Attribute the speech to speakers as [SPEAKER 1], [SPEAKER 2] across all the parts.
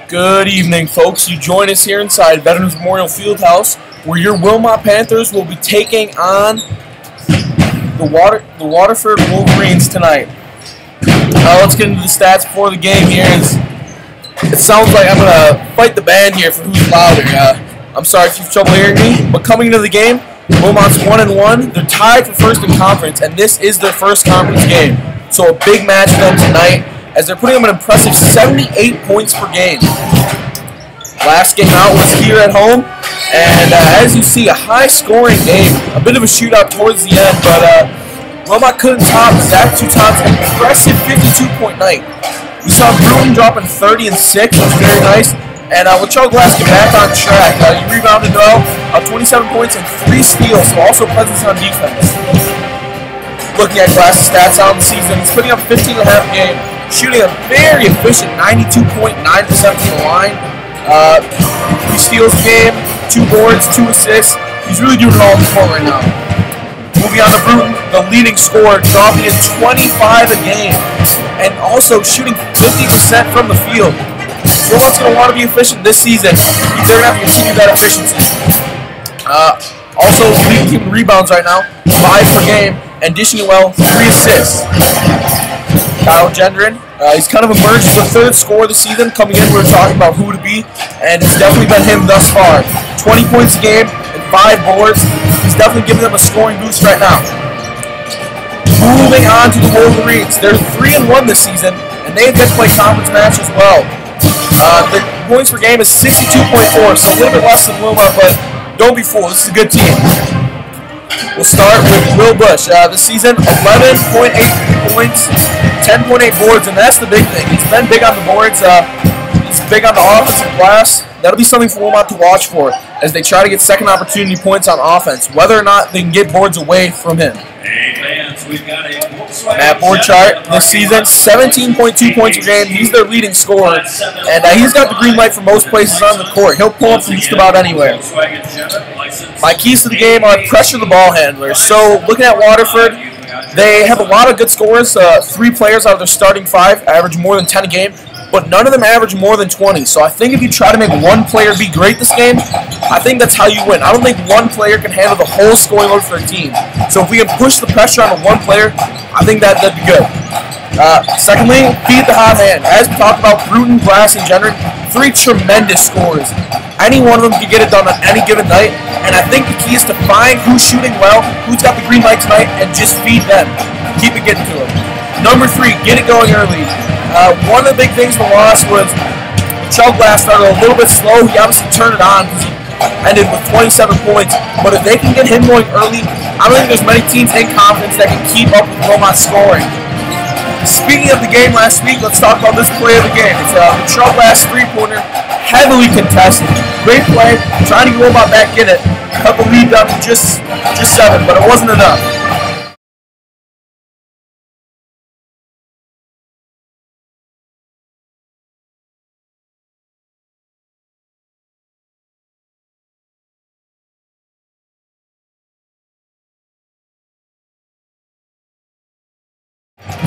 [SPEAKER 1] Good evening, folks. You join us here inside Veterans Memorial Fieldhouse, where your Wilmot Panthers will be taking on the Waterford Wolverines tonight. Let's get into the stats before the game here. It sounds like I'm going to fight the band here for who's louder. I'm sorry if you have trouble hearing me, but coming into the game, Wilmot's 1-1. They're tied for first in conference, and this is their first conference game. So a big match for them tonight, as they're putting up an impressive 78 points per game. Last game out was here at home, and as you see, a high-scoring game, a bit of a shootout towards the end, but Wilmot couldn't top Zach Touton's impressive 52-point night. We saw Bruton dropping 30 and 6, which was very nice, and with Charles Glass get back on track. He rebounded well, 27 points and 3 steals, so also presence on defense. Looking at Glass's stats out in the season, he's putting up 15.5 a game, shooting a very efficient 92.9% from the line. 3 steals a game, 2 boards, 2 assists. He's really doing it all in the court right now. Moving on to Bruton, the leading scorer, dropping in 25 a game, and also shooting 50% from the field. Wilmot's going to want to be efficient this season. They're going to have to continue that efficiency. Also, leading team in rebounds right now, 5 per game, and dishing it well, 3 assists. Kyle Gendron, he's kind of emerged as the third scorer this season. Coming in, we were talking about who to be, and it's definitely been him thus far. 20 points a game and 5 boards. He's definitely giving them a scoring boost right now. Moving on to the Wolverines. They're 3-1 this season, and they've just played conference match as well. The points per game is 62.4, so a little bit less than Wilmot, but don't be fooled. This is a good team. We'll start with Will Bush. This season, 11.8 points, 10.8 boards, and that's the big thing. He's been big on the boards. He's big on the offensive glass. That'll be something for Wilmot to watch for as they try to get second opportunity points on offense, whether or not they can get boards away from him. That board chart this season, 17.2 points per game. He's their leading scorer, and he's got the green light for most places on the court. He'll pull up from just about anywhere. My keys to the game are pressure the ball handlers. So looking at Waterford, they have a lot of good scorers. 3 players out of their starting 5 average more than 10 a game, but none of them average more than 20. So I think if you try to make one player be great this game, I think that's how you win. I don't think one player can handle the whole scoring load for a team. So if we can push the pressure on one player, I think that'd be good. Secondly, feed the hot hand. As we talked about, Bruton, Glass, and Gendron, 3 tremendous scorers. Any one of them can get it done on any given night, and I think the key is to find who's shooting well, who's got the green light tonight, and just feed them. Keep it getting to them. Number 3, get it going early. One of the big things for loss was Chuck Glass started a little bit slow. He obviously turned it on because he ended with 27 points. But if they can get him going early, I don't think there's many teams in conference that can keep up with Wilmot's scoring. Speaking of the game last week, let's talk about this play of the game. It's the Chuck Glass 3-pointer, heavily contested. Great play, trying to get Wilmot back in it. Cut the lead down to just 7, but it wasn't enough.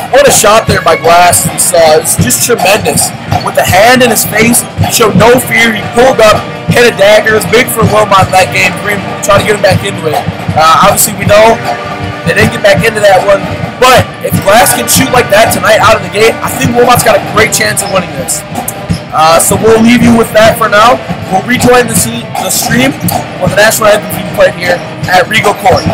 [SPEAKER 1] What a shot there by Glass. It's just tremendous. With the hand in his face, he showed no fear. He pulled up, hit a dagger. It was big for Wilmot in that game, trying to get him back into it. Obviously, we know they didn't get back into that one. But if Glass can shoot like that tonight out of the gate, I think Wilmot's got a great chance of winning this. So we'll leave you with that for now. We'll rejoin the stream when the national anthem being played here at Regal Court.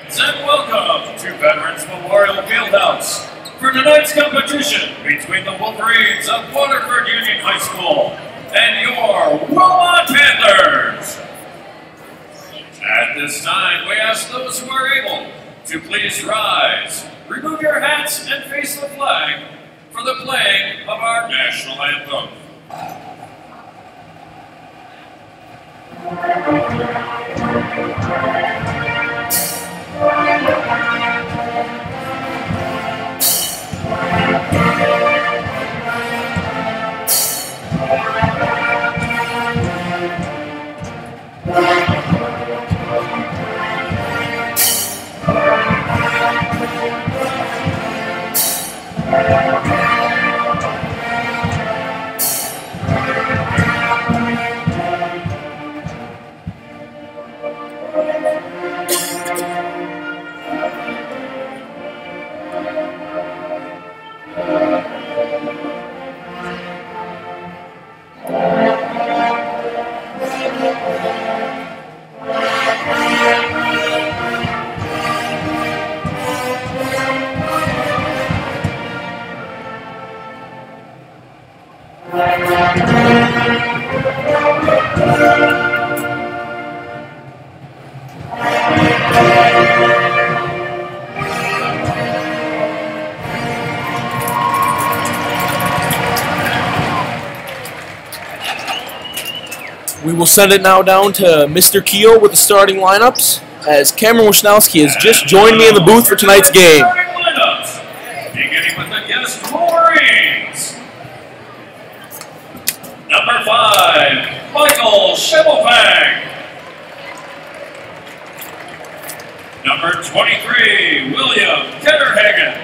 [SPEAKER 2] And welcome to Veterans Memorial Fieldhouse for tonight's competition between the Wolverines of Waterford Union High School and your Wilmot Panthers. At this time, we ask those who are able to please rise, remove your hats, and face the flag for the playing of our national anthem.
[SPEAKER 1] We will send it now down to Mr. Keel with the starting lineups, as Cameron Wisnowski has just joined me in the booth for tonight's game.
[SPEAKER 2] Starting lineups, beginning with the guest Wolverines. Number 5, Michael Schimmelfang. Number 23, William Ketterhagen.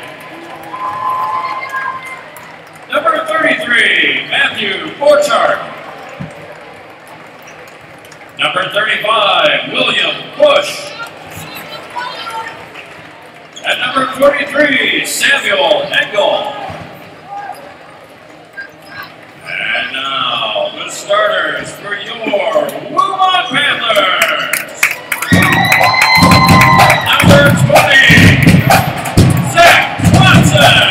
[SPEAKER 2] Number 33, Matthew Borchardt. Number 35, William Bush. At number 43, Samuel Engel. And now, the starters for your Wilmot Panthers. Number 20, Zach Watson.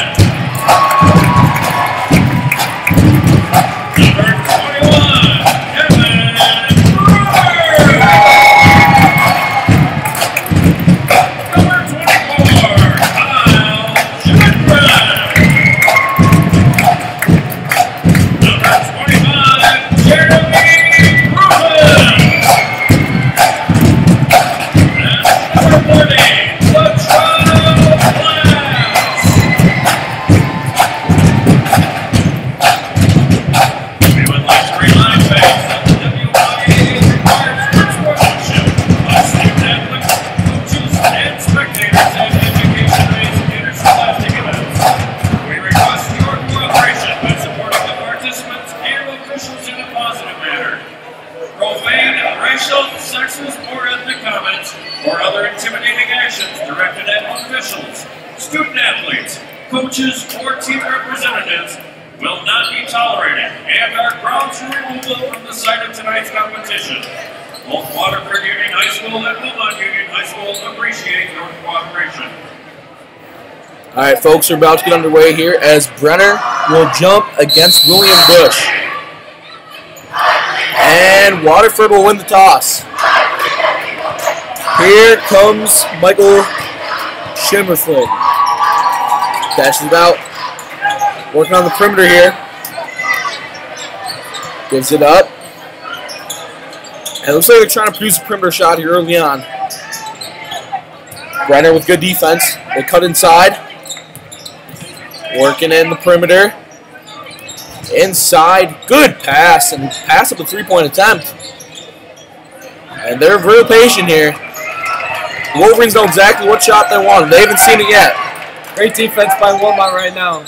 [SPEAKER 2] Number 21, Kevin Brewer. Number 24, Kyle Schmidtbrand. Number 25, Jeremy Rubin. And number 30, Latrano Glass. We would like to remind fans that the WYA requires sportsmanship of student athletes, coaches, and spectators at education-based interscholastic events. We request your cooperation by supporting the participants and officials in a positive manner. Profane, racial, sexist, or ethnic comments or other intimidating actions directed at officials, student athletes, coaches, or team representatives will not be tolerated and are grounds for removal from the site of tonight's competition. Both Waterford Union High School and Wilmot Union High School appreciate your cooperation.
[SPEAKER 1] All right, folks, we're about to get underway here as Brenner will jump against William Bush. And Waterford will win the toss. Here comes Michael Schimmelfang. Dashes it out. Working on the perimeter here. Gives it up. And it looks like they're trying to produce a perimeter shot here early on. Brenner with good defense. They cut inside. Working in the perimeter. Inside. Good pass. And pass up a three-point attempt. And they're real patient here. The Wolverines know exactly what shot they want. They haven't seen it yet.
[SPEAKER 3] Great defense by Wilmot right now.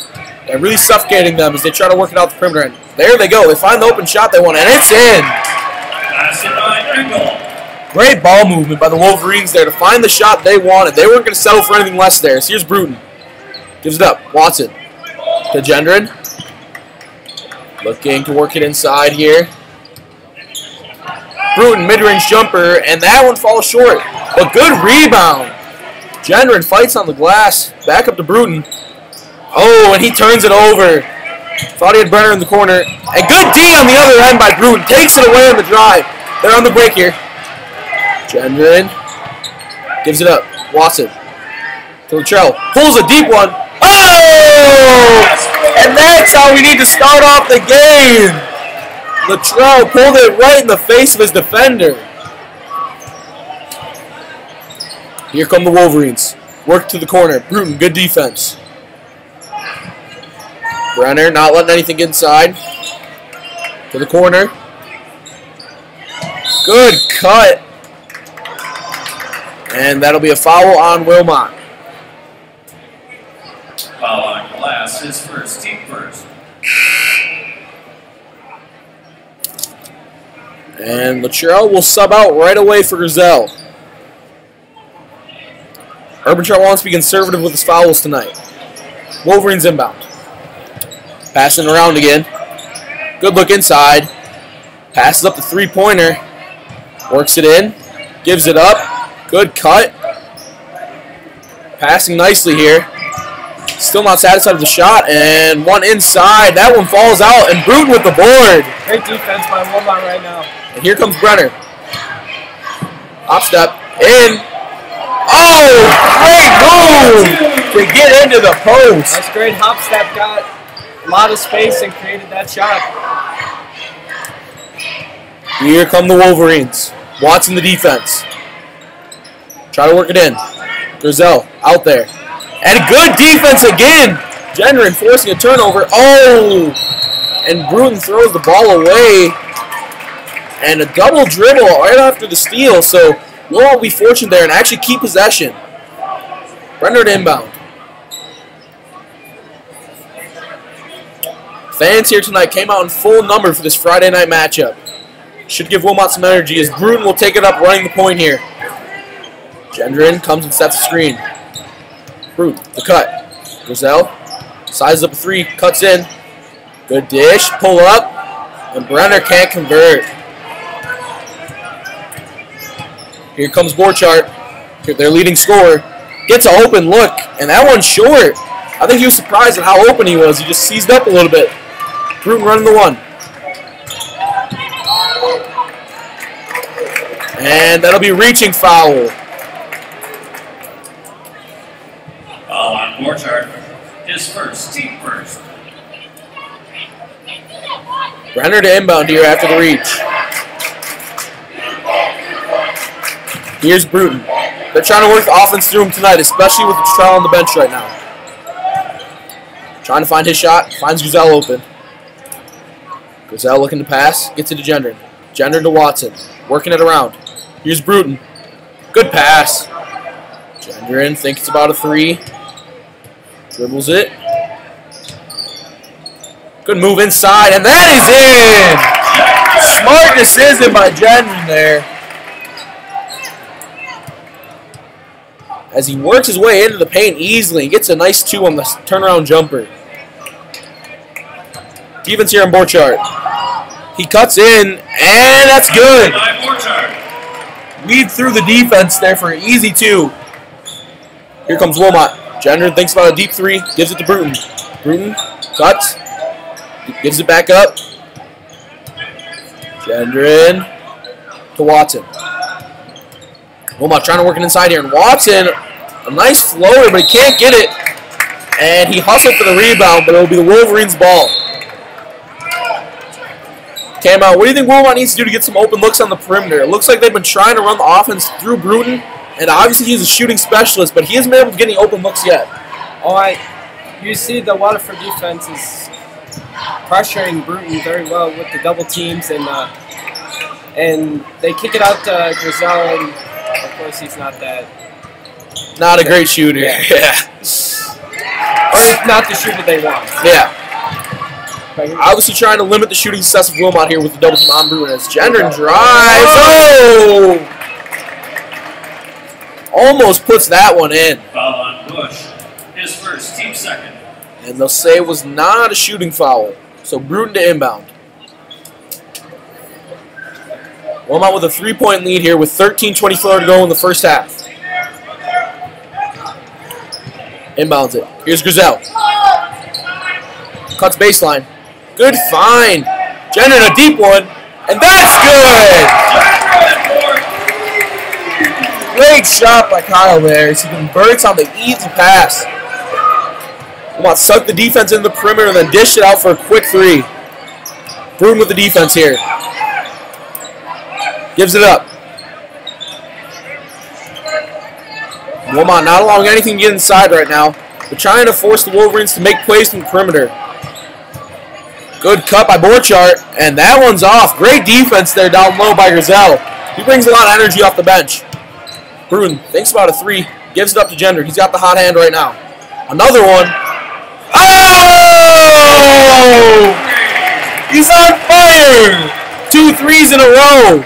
[SPEAKER 1] They're really suffocating them as they try to work it out the perimeter. And there they go. They find the open shot they want, and it's in.
[SPEAKER 2] Pass it by Engel.
[SPEAKER 1] Great ball movement by the Wolverines there to find the shot they wanted. They weren't going to settle for anything less there. So here's Bruton. Gives it up. Watson to Gendron. Looking to work it inside here. Bruton, mid-range jumper, and that one falls short. But good rebound Gendron fights on the glass. Back up to Bruton. Oh, and he turns it over. Thought he had Brenner in the corner. And good D on the other end by Bruton. Takes it away on the drive. They're on the break here. Gendron gives it up. Watson to Latrell. Pulls a deep one. Oh! And that's how we need to start off the game. Latrell pulled it right in the face of his defender. Here come the Wolverines. Work to the corner. Bruton, good defense. Brenner not letting anything inside. To the corner. Good cut. And that'll be a foul on Wilmot.
[SPEAKER 2] Foul on glass, his first, team first.
[SPEAKER 1] And Latrell will sub out right away for Grizel. Urban wants to be conservative with his fouls tonight. Wolverines inbound. Passing around again. Good look inside. Passes up the three-pointer. Works it in. Gives it up. Good cut. Passing nicely here. Still not satisfied with the shot. And one inside. That one falls out. And Bruton with the board.
[SPEAKER 3] Great defense by Wilmot right now.
[SPEAKER 1] And here comes Brenner. Hop step. In. Oh! Great move to get into the post.
[SPEAKER 3] That's great. Hop step got a lot of space and created that shot.
[SPEAKER 1] Here come the Wolverines. Watson the defense. Try to work it in. Grizel out there. And good defense again. Gendron forcing a turnover. Oh! And Bruton throws the ball away. And a double dribble right after the steal. So Wilmot will be fortunate there and actually keep possession. Brenner to inbound. Fans here tonight came out in full number for this Friday night matchup. Should give Wilmot some energy as Bruton will take it up running the point here. Gendron comes and sets the screen. Bruton, the cut. Grizel sizes up a three, cuts in. Good dish, pull up, and Brenner can't convert. Here comes Borchardt, their leading scorer. Gets an open look, and that one's short. I think he was surprised at how open he was. He just seized up a little bit. Bruton running the one. And that'll be reaching foul.
[SPEAKER 2] Foul on Borchardt, his first, team first.
[SPEAKER 1] Brenner to inbound here after the reach. Here's Bruton. They're trying to work the offense through him tonight, especially with Latrell on the bench right now. Trying to find his shot. Finds Grizel open. Grizel looking to pass. Gets it to Gendron. Gendron to Watson. Working it around. Here's Bruton. Good pass. Gendron thinks it's about a three. Dribbles it. Good move inside, and that is in! Smart decision by Gendron there. As he works his way into the paint easily and gets a nice two on the turnaround jumper. Defense here on Borchardt. He cuts in, and that's good. Weed through the defense there for an easy two. Here comes Wilmot. Gendron thinks about a deep three, gives it to Bruton. Bruton cuts, gives it back up. Gendron to Watson. Wilmot trying to work it inside here, and Watson, a nice floater, but he can't get it. And he hustled for the rebound, but it'll be the Wolverines' ball. Cam out. What do you think Wilmot needs to do to get some open looks on the perimeter? It looks like they've been trying to run the offense through Bruton, and obviously he's a shooting specialist, but he hasn't been able to get any open looks yet.
[SPEAKER 3] You see the Waterford defense is pressuring Bruton very well with the double teams, and they kick it out to Grizel, and of course he's not that.
[SPEAKER 1] Not a great shooter. Yeah.
[SPEAKER 3] Or it's not the shooter they want.
[SPEAKER 1] Yeah. Obviously trying to limit the shooting success of Wilmot here with the double team on Bruton as Gendron drives. Oh! Almost puts that one in.
[SPEAKER 2] Foul on Bush, his first, team second.
[SPEAKER 1] And they'll say it was not a shooting foul. So Bruton to inbound. Wilmot with a 3-point lead here with 13:24 to go in the first half. Inbounds it. Here's Grizel. Cuts baseline. Good find. Gendron, a deep one. And that's good! Great shot by Kyle there as he converts on the easy pass. Wilmot sucked the defense into the perimeter and then dished it out for a quick three. Bruton with the defense here. Gives it up. Wilmot not allowing anything to get inside right now. They're trying to force the Wolverines to make plays from the perimeter. Good cut by Borchardt, and that one's off. Great defense there down low by Grizel. He brings a lot of energy off the bench. Bruton thinks about a three, gives it up to Gendron. He's got the hot hand right now. Another one. Oh! He's on fire! 2 threes in a row.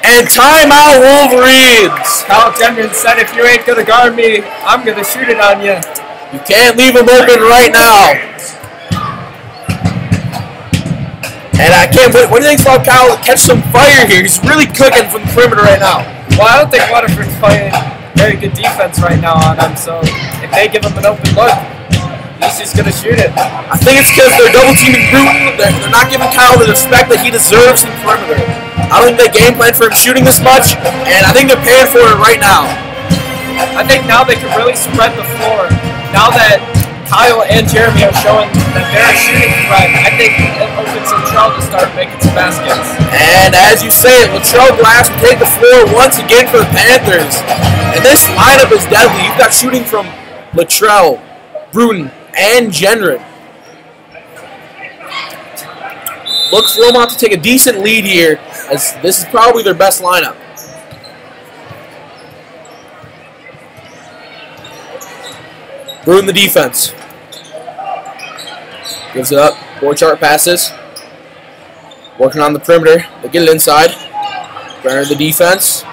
[SPEAKER 1] And timeout Wolverines.
[SPEAKER 3] Kyle Gendron said, if you ain't going to guard me, I'm going to shoot it on you.
[SPEAKER 1] You can't leave him open right now. And I can't wait. What do you think about Kyle to catch some fire here? He's really cooking from the perimeter right now.
[SPEAKER 3] Well, I don't think Waterford's playing very good defense right now on him, so if they give him an open look, he's just going to shoot it.
[SPEAKER 1] I think it's because they're double teaming Bruton. They're not giving Kyle the respect that he deserves from the perimeter. I don't think they game plan for him shooting this much, and I think they're paying for it right now.
[SPEAKER 3] I think now they can really spread the floor. Now that Kyle and Jeremy are showing that they're a shooting threat, I think it opens Latrell to start making some baskets.
[SPEAKER 1] And as you say it, Latrell Glass will take the floor once again for the Panthers. And this lineup is deadly. You've got shooting from Latrell, Bruton, and Gendron. Look for Wilmot to take a decent lead here, as this is probably their best lineup. Bruton the defense. Gives it up. Borchardt passes. Working on the perimeter. They get it inside. Brenner the defense.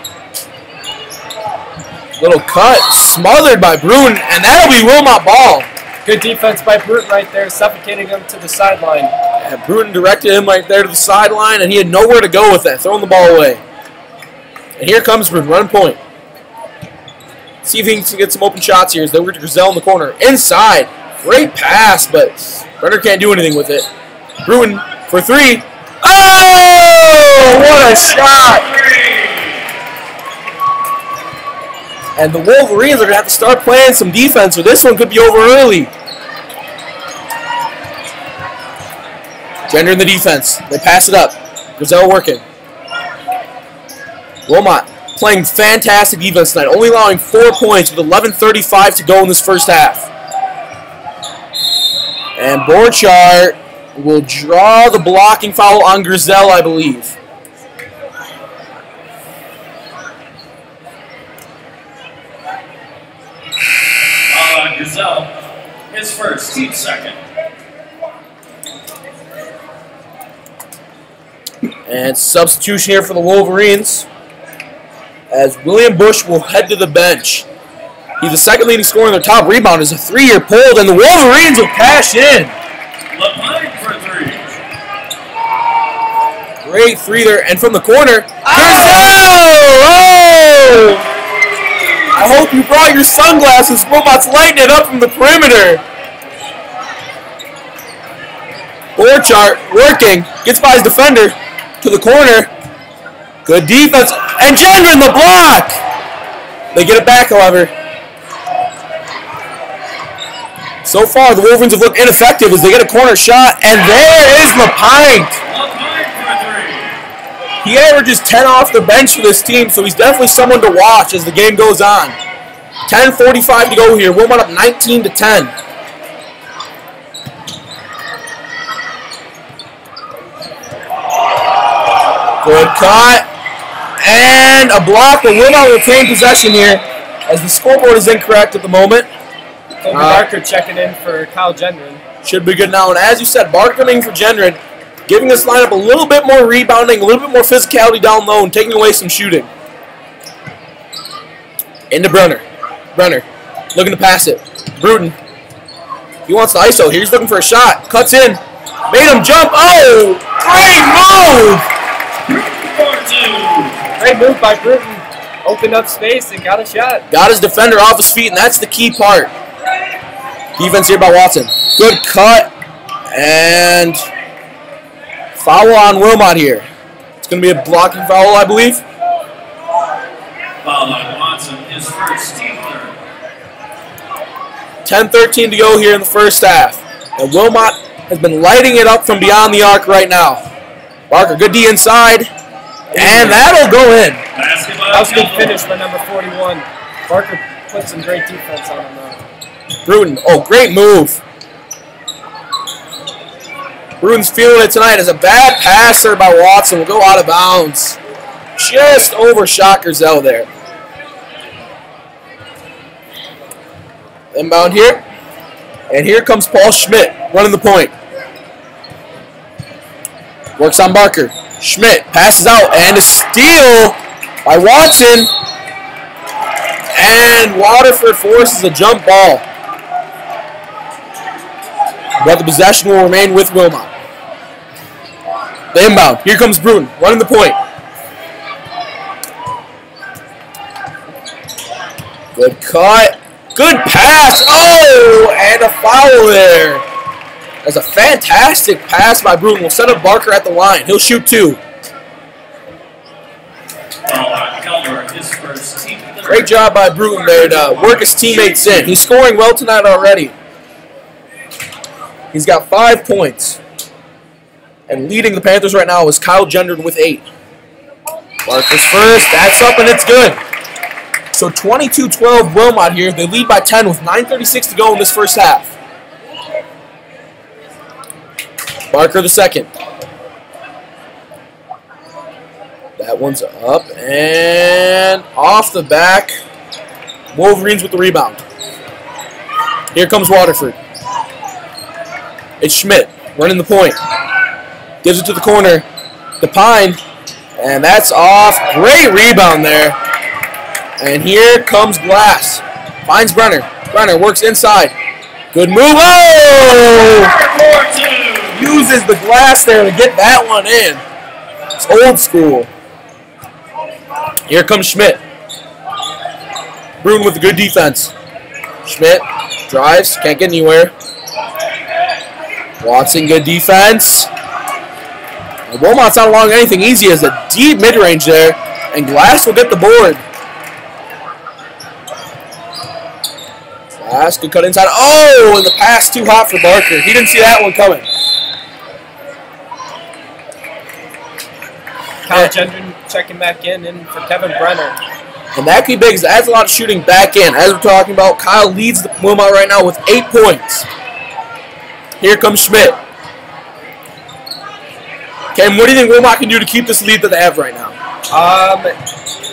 [SPEAKER 1] Little cut. Smothered by Bruton, and that'll be Wilmot ball.
[SPEAKER 3] Good defense by Bruton right there, suffocating him to the sideline.
[SPEAKER 1] And Bruton directed him right there to the sideline, and he had nowhere to go with that, throwing the ball away. And here comes Bruton, running point. See if he can get some open shots here as they work to Grizel in the corner. Inside. Great pass, but Brenner can't do anything with it. Bruton for three. Oh! What a shot! And the Wolverines are going to have to start playing some defense, or this one could be over early. Gendron in the defense. They pass it up. Grizel working. Wilmot playing fantastic defense tonight, only allowing 4 points with 11:35 to go in this first half. And Borchardt will draw the blocking foul on Grizel, I believe.
[SPEAKER 2] Grizel, his first, team second.
[SPEAKER 1] And substitution here for the Wolverines, as William Bush will head to the bench. He's the second leading scorer in their top rebound. Is a 3-year pulled, and the Wolverines will cash in.
[SPEAKER 2] LePine for three.
[SPEAKER 1] Great three there, and from the corner, oh! I hope you brought your sunglasses. Wilmot's lighting it up from the perimeter. Borchardt working, gets by his defender to the corner. Good defense, and Gendron the block. They get it back, however. So far, the Wolverines have looked ineffective as they get a corner shot, and there is LePine. He averages 10 off the bench for this team, so he's definitely someone to watch as the game goes on. 10:45 to go here. Wilmot up 19-10. Good cut. And a block, but Wilmot will retain possession here as the scoreboard is incorrect at the moment.
[SPEAKER 3] Colby Barker checking in for Kyle Gendron.
[SPEAKER 1] Should be good now. And as you said, Barker coming in for Gendron, giving this lineup a little bit more rebounding, a little bit more physicality down low, and taking away some shooting. Into Brenner. Brenner looking to pass it. Bruton. He wants the ISO here. He's looking for a shot. Cuts in. Made him jump. Oh! Great move!
[SPEAKER 3] Great move by Bruton. opened up space and got a shot.
[SPEAKER 1] Got his defender off his feet, and that's the key part. Defense here by Watson. Good cut. And foul on Wilmot here. It's going to be a blocking foul, I believe.
[SPEAKER 2] Foul on Watson, his first, team third.
[SPEAKER 1] 10-13 to go here in the first half. And Wilmot has been lighting it up from beyond the arc right now. Barker, good D inside. And that'll go in.
[SPEAKER 2] Basketball.
[SPEAKER 3] That was a good finish by number 41. Barker put some great defense on him now.
[SPEAKER 1] Bruton, oh, great move. Bruton's feeling it tonight as a bad passer by Watson will go out of bounds. Just overshot Griselle there. Inbound here. And here comes Paul Schmidt running the point. Works on Barker. Schmidt passes out and a steal by Watson. And Waterford forces a jump ball. But the possession will remain with Wilmot. The inbound. Here comes Bruton running the point. Good cut. Good pass. Oh, and a foul there. That's a fantastic pass by Bruton. We'll set up Barker at the line. He'll shoot two.
[SPEAKER 2] Foul on Keller, his first, team third.
[SPEAKER 1] Great job by Bruton there to work his teammates in. He's scoring well tonight already. He's got 5 points. And leading the Panthers right now is Kyle Gendron with 8. Barker's first. That's up and it's good. So 22-12 Wilmot here. They lead by 10 with 9:36 to go in this first half. Barker the second. That one's up and off the back. Wolverines with the rebound. Here comes Waterford. It's Schmidt running the point. Gives it to the corner. DePine. And that's off. Great rebound there. And here comes Glass. Finds Brenner. Brenner works inside. Good move. Oh! Uses the glass there to get that one in. It's old school. Here comes Schmidt. Bruton with a good defense. Schmidt drives. Can't get anywhere. Watson, good defense. And Wilmot's not allowing anything easy as a deep mid-range there. And Glass will get the board. Glass could cut inside. Oh, and the pass too hot for Barker. He didn't see that one coming.
[SPEAKER 3] Kyle Gendron checking back in for Kevin Brenner.
[SPEAKER 1] And that could be big because that adds a lot of shooting back in. As we're talking about, Kyle leads the Wilmot right now with 8 points. Here comes Schmidt. Cam, what do you think Wilmot can do to keep this lead that they have right now?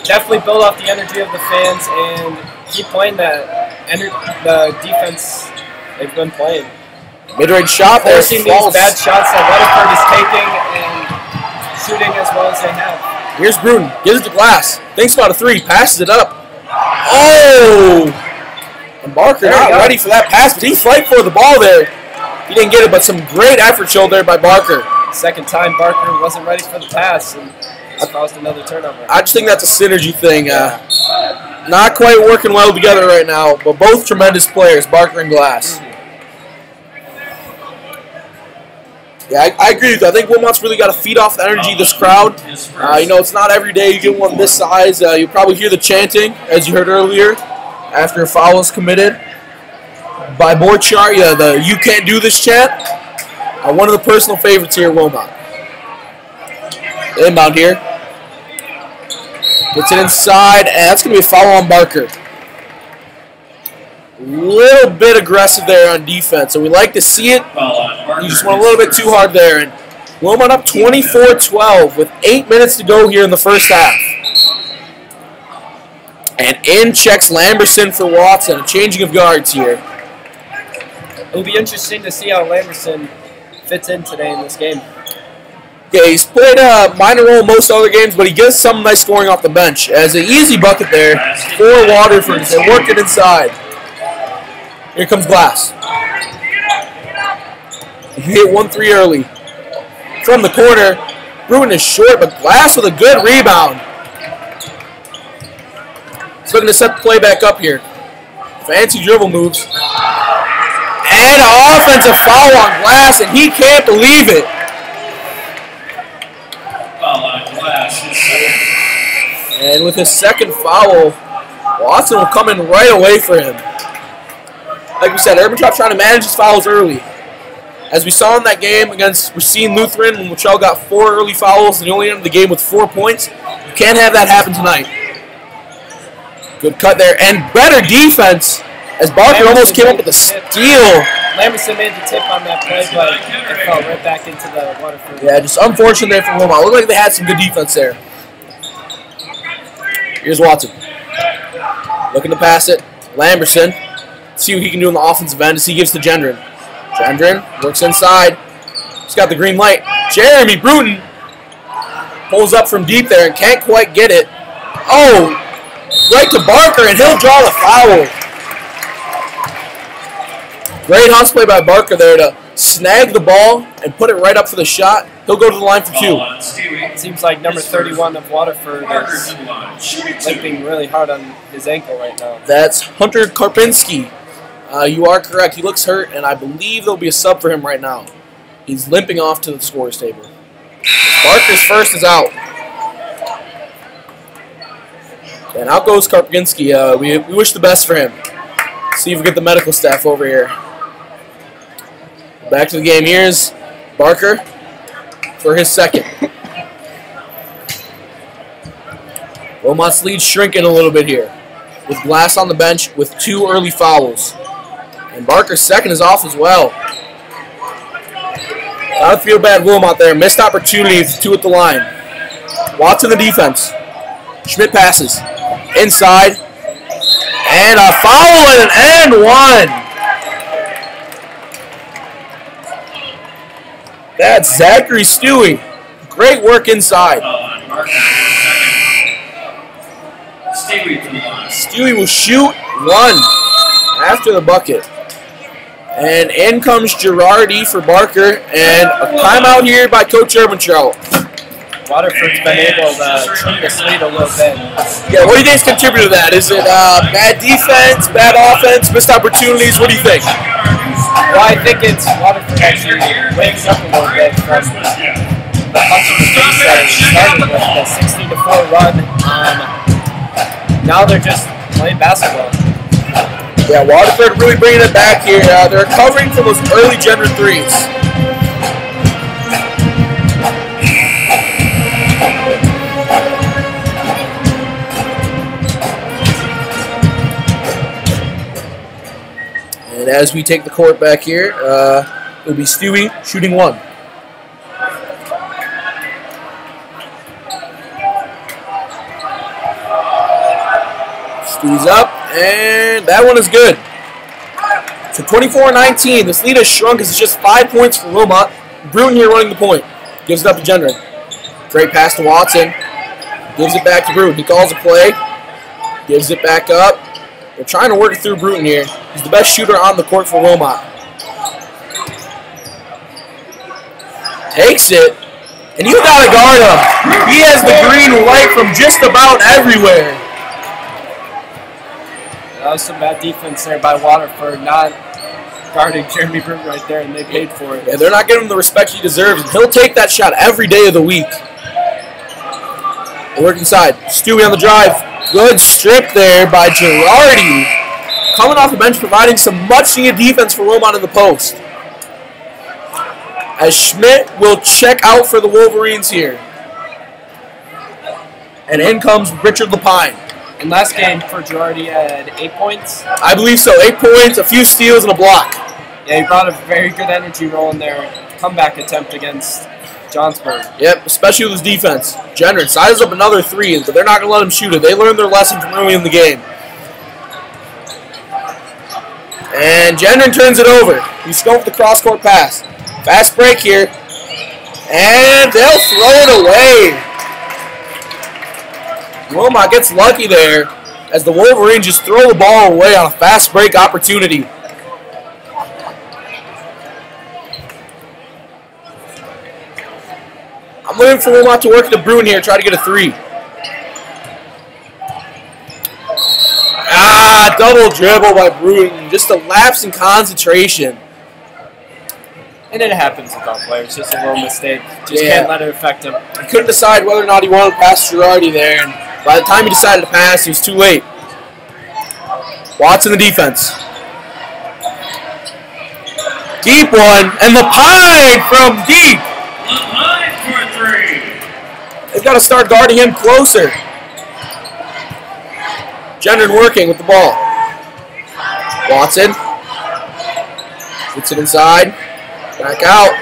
[SPEAKER 3] Definitely build off the energy of the fans and keep playing the defense they've been playing.
[SPEAKER 1] Mid-range shot there.
[SPEAKER 3] Forcing these bad shots that Weatherford is taking and shooting as well as they have.
[SPEAKER 1] Here's Bruton. Gives it to Glass. Thinks about a 3. Passes it up. Oh! And Barker not ready for that pass, but he fight for the ball there. He didn't get it, but some great effort showed there by Barker.
[SPEAKER 3] Second time Barker wasn't ready for the pass and caused another turnover.
[SPEAKER 1] I just think that's a synergy thing. Not quite working well together right now, but both tremendous players, Barker and Glass. Yeah, I agree with you. I think Wilmot's really got to feed off the energy of this crowd. You know, it's not every day you get one this size. You'll probably hear the chanting, as you heard earlier, after a foul is committed. By Borchar, the "You Can't Do This" chant. One of the personal favorites here at Wilmot. Inbound here. Gets it inside, and that's going to be a foul on Barker. A little bit aggressive there on defense, and we like to see it. You just went a little bit too hard there. And Wilmot up 24-12 with 8 minutes to go here in the first half. And in checks Lamberson for Watson, a changing of guards here.
[SPEAKER 3] It'll be interesting to see how Lamberson fits in today in this game.
[SPEAKER 1] Yeah, he's played a minor role in most other games, but he gets some nice scoring off the bench. As an easy bucket there for Waterford as they work it inside. Here comes Glass. He hit 1-3 early. From the corner, Bruton is short, but Glass with a good rebound. He's looking to set the play back up here. Fancy dribble moves. And an offensive foul on Glass, and he can't believe it.
[SPEAKER 2] Foul on Glass.
[SPEAKER 1] And with his second foul, Watson will come in right away for him. Like we said, Urban trying to manage his fouls early. As we saw in that game against Racine Lutheran, when Michelle got 4 early fouls and he only ended the game with 4 points, you can't have that happen tonight. Good cut there, and better defense as Barker almost came up with a steal.
[SPEAKER 3] Lamberson made the tip on that play, but it fell right back into the Waterford.
[SPEAKER 1] Yeah, just unfortunate there for Wilmot. Looked like they had some good defense there. Here's Watson. Looking to pass it. Lamberson. See what he can do in the offensive end as he gives to Gendron. Gendron works inside. He's got the green light. Jeremy Bruton pulls up from deep there and can't quite get it. Oh, right to Barker, and he'll draw the foul. Great hustle play by Barker there to snag the ball and put it right up for the shot. He'll go to the line for 2.
[SPEAKER 3] It seems like number 31 of Waterford is limping really hard on his ankle right now.
[SPEAKER 1] That's Hunter Karpinski. You are correct. He looks hurt, and I believe there'll be a sub for him right now. He's limping off to the scorer's table. Barker's first is out. And out goes Karpinski. We wish the best for him. See if we get the medical staff over here. Back to the game. Here's Barker for his second. Wilmot's lead shrinking a little bit here with Glass on the bench with 2 early fouls. And Barker's second is off as well. Gotta feel bad Wilmot there. Missed opportunity with 2 at the line. Watson the defense. Schmidt passes. Inside. And a foul and an and 1. That's Zachary Stewie. Great work inside. Stewie will shoot 1 after the bucket. And in comes Girardi for Barker. And a timeout here by Coach Urbantraut.
[SPEAKER 3] Waterford's been able to trim this lead a little bit.
[SPEAKER 1] Yeah, what do you think's contributed to that? Is it bad defense, bad offense, missed opportunities? What do you think?
[SPEAKER 3] Well, I think it's Waterford actually wakes up a little bit from the punch of the face that started with the 16-4 run. Now they're just playing basketball.
[SPEAKER 1] Yeah, Waterford really bringing it back here. They're recovering from those early gender threes. And as we take the court back here, it'll be Stewie shooting 1. Stewie's up, and that one is good. So 24-19, this lead has shrunk as it's just 5 points for Wilmot. Bruton here running the point. Gives it up to Gendron. Great pass to Watson. Gives it back to Bruton. He calls a play. Gives it back up. They're trying to work it through Bruton here. He's the best shooter on the court for Wilmot. Takes it, and you gotta guard him. He has the green light from just about everywhere.
[SPEAKER 3] That was some bad defense there by Waterford, not guarding Jeremy Bruton right there, and they paid for it.
[SPEAKER 1] Yeah, they're not giving him the respect he deserves. He'll take that shot every day of the week. They work inside. Stewie on the drive. Good strip there by Girardi. Coming off the bench, providing some much-needed defense for Wilmot in the post. As Schmidt will check out for the Wolverines here. And in comes Richard Lapine.
[SPEAKER 3] And last game for Girardi had 8 points.
[SPEAKER 1] I believe so. 8 points, a few steals, and a block.
[SPEAKER 3] Yeah, he brought a very good energy roll in their comeback attempt against Johnsburg.
[SPEAKER 1] Yep, especially with his defense. Gendron sizes up another 3, but they're not going to let him shoot it. They learned their lesson from early in the game. And Gendron turns it over. He scoped the cross-court pass. Fast break here. And they'll throw it away. Wilmot gets lucky there as the Wolverines just throw the ball away on a fast break opportunity. I'm looking for Wilmot to work the Bruin here, try to get a 3. Ah, double dribble by Bruton. Just a lapse in concentration.
[SPEAKER 3] And it happens with all players. Just a little mistake. Just
[SPEAKER 1] Yeah.
[SPEAKER 3] can't let it affect him.
[SPEAKER 1] He couldn't decide whether or not he wanted to pass Girardi there, and by the time he decided to pass, it was too late. Watson the defense. Deep one, and Lapine from deep.
[SPEAKER 2] Lapine for 3.
[SPEAKER 1] They've got to start guarding him closer. Gendron working with the ball. Watson. Gets it inside. Back out.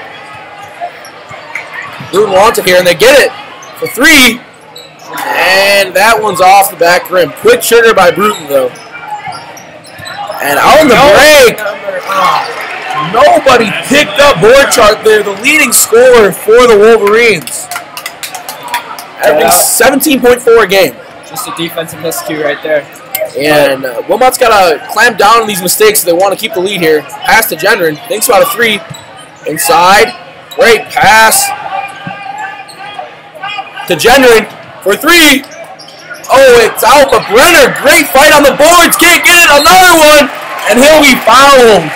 [SPEAKER 1] Bruton wants it here, and they get it for 3. And that one's off the back rim. Quick trigger by Bruton, though. And on the break, nobody picked up Borchardt there, the leading scorer for the Wolverines. Averaging 17.4 a game.
[SPEAKER 3] Just a defensive miscue right there.
[SPEAKER 1] And Wilmot's got to clamp down on these mistakes if they want to keep the lead here. Pass to Gendron. Thinks about a 3. Inside. Great pass to Gendron for 3. Oh, it's out, but Brenner, great fight on the boards. Can't get it. Another one, and he'll be fouled.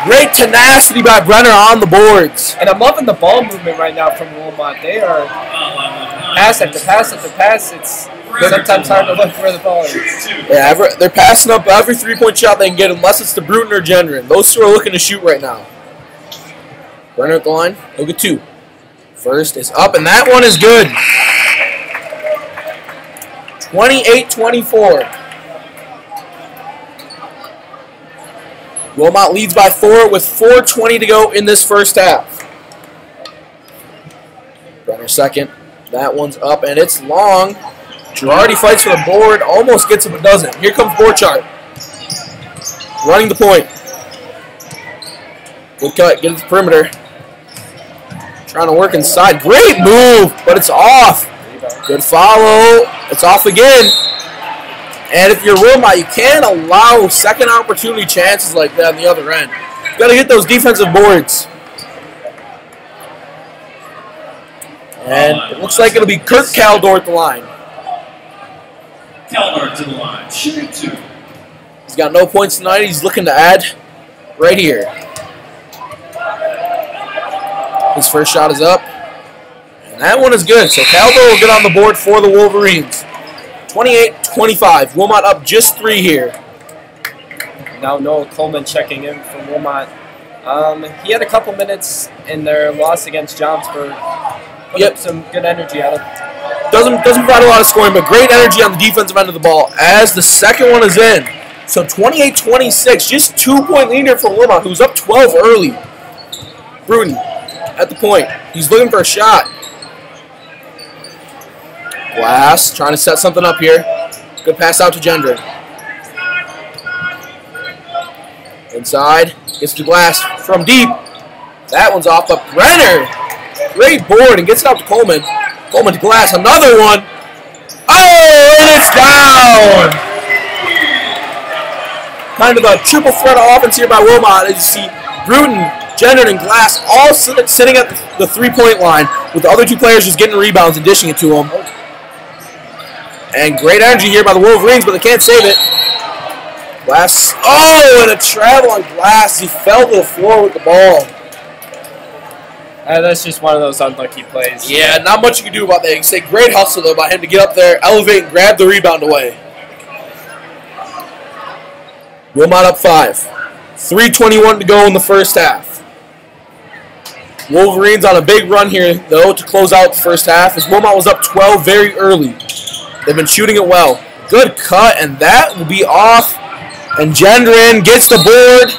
[SPEAKER 1] Great tenacity by Brenner on the boards.
[SPEAKER 3] And I'm loving the ball movement right now from Wilmot. They are pass after pass after pass. It's sometimes hard to look where the ball is.
[SPEAKER 1] Yeah, they're passing up every 3-point shot they can get, unless it's to Bruton or Gendron. Those two are looking to shoot right now. Brenner at the line. He'll get 2. First is up, and that one is good. 28-24. Wilmot leads by 4 with 4:20 to go in this first half. Brenner second. That one's up, and it's long. Girardi fights for the board, almost gets it, but doesn't. Here comes Borchardt. Running the point. Good cut, get it to the perimeter. Trying to work inside. Great move, but it's off. Good follow. It's off again. And if you're Wilmot, you can't allow second opportunity chances like that on the other end. You've got to get those defensive boards. And it looks like it'll be Kirk Caldor at the line.
[SPEAKER 2] Caldor to the line, shooting 2.
[SPEAKER 1] He's got no points tonight. He's looking to add right here. His first shot is up. And that one is good. So Caldor will get on the board for the Wolverines. 28-25. Wilmot up just 3 here.
[SPEAKER 3] Now Noah Coleman checking in for Wilmot. He had a couple minutes in their loss against Johnsburg. Put up some good energy out of him.
[SPEAKER 1] Doesn't provide a lot of scoring, but great energy on the defensive end of the ball as the second one is in. So 28-26, just 2-point leader for Wilmot, who's up 12 early. Bruton at the point. He's looking for a shot. Glass trying to set something up here. Good pass out to Gendron. Inside, gets to Glass from deep. That one's off, but Brenner, great board, and gets it out to Coleman. Coleman to Glass, another one. Oh, and it's down. Kind of a triple threat of offense here by Wilmot. As you see, Bruton, Gendron, and Glass all sitting at the 3-point line, with the other 2 players just getting rebounds and dishing it to them. And great energy here by the Wolverines, but they can't save it. Glass, oh, and a travel on Glass. He fell to the floor with the ball.
[SPEAKER 3] That's just one of those unlucky plays.
[SPEAKER 1] Yeah, not much you can do about that. You can say great hustle, though, by him to get up there, elevate, and grab the rebound away. Wilmot up 5. 3:21 to go in the first half. Wolverines on a big run here, though, to close out the first half, as Wilmot was up 12 very early. They've been shooting it well. Good cut, and that will be off. And Gendron gets the board.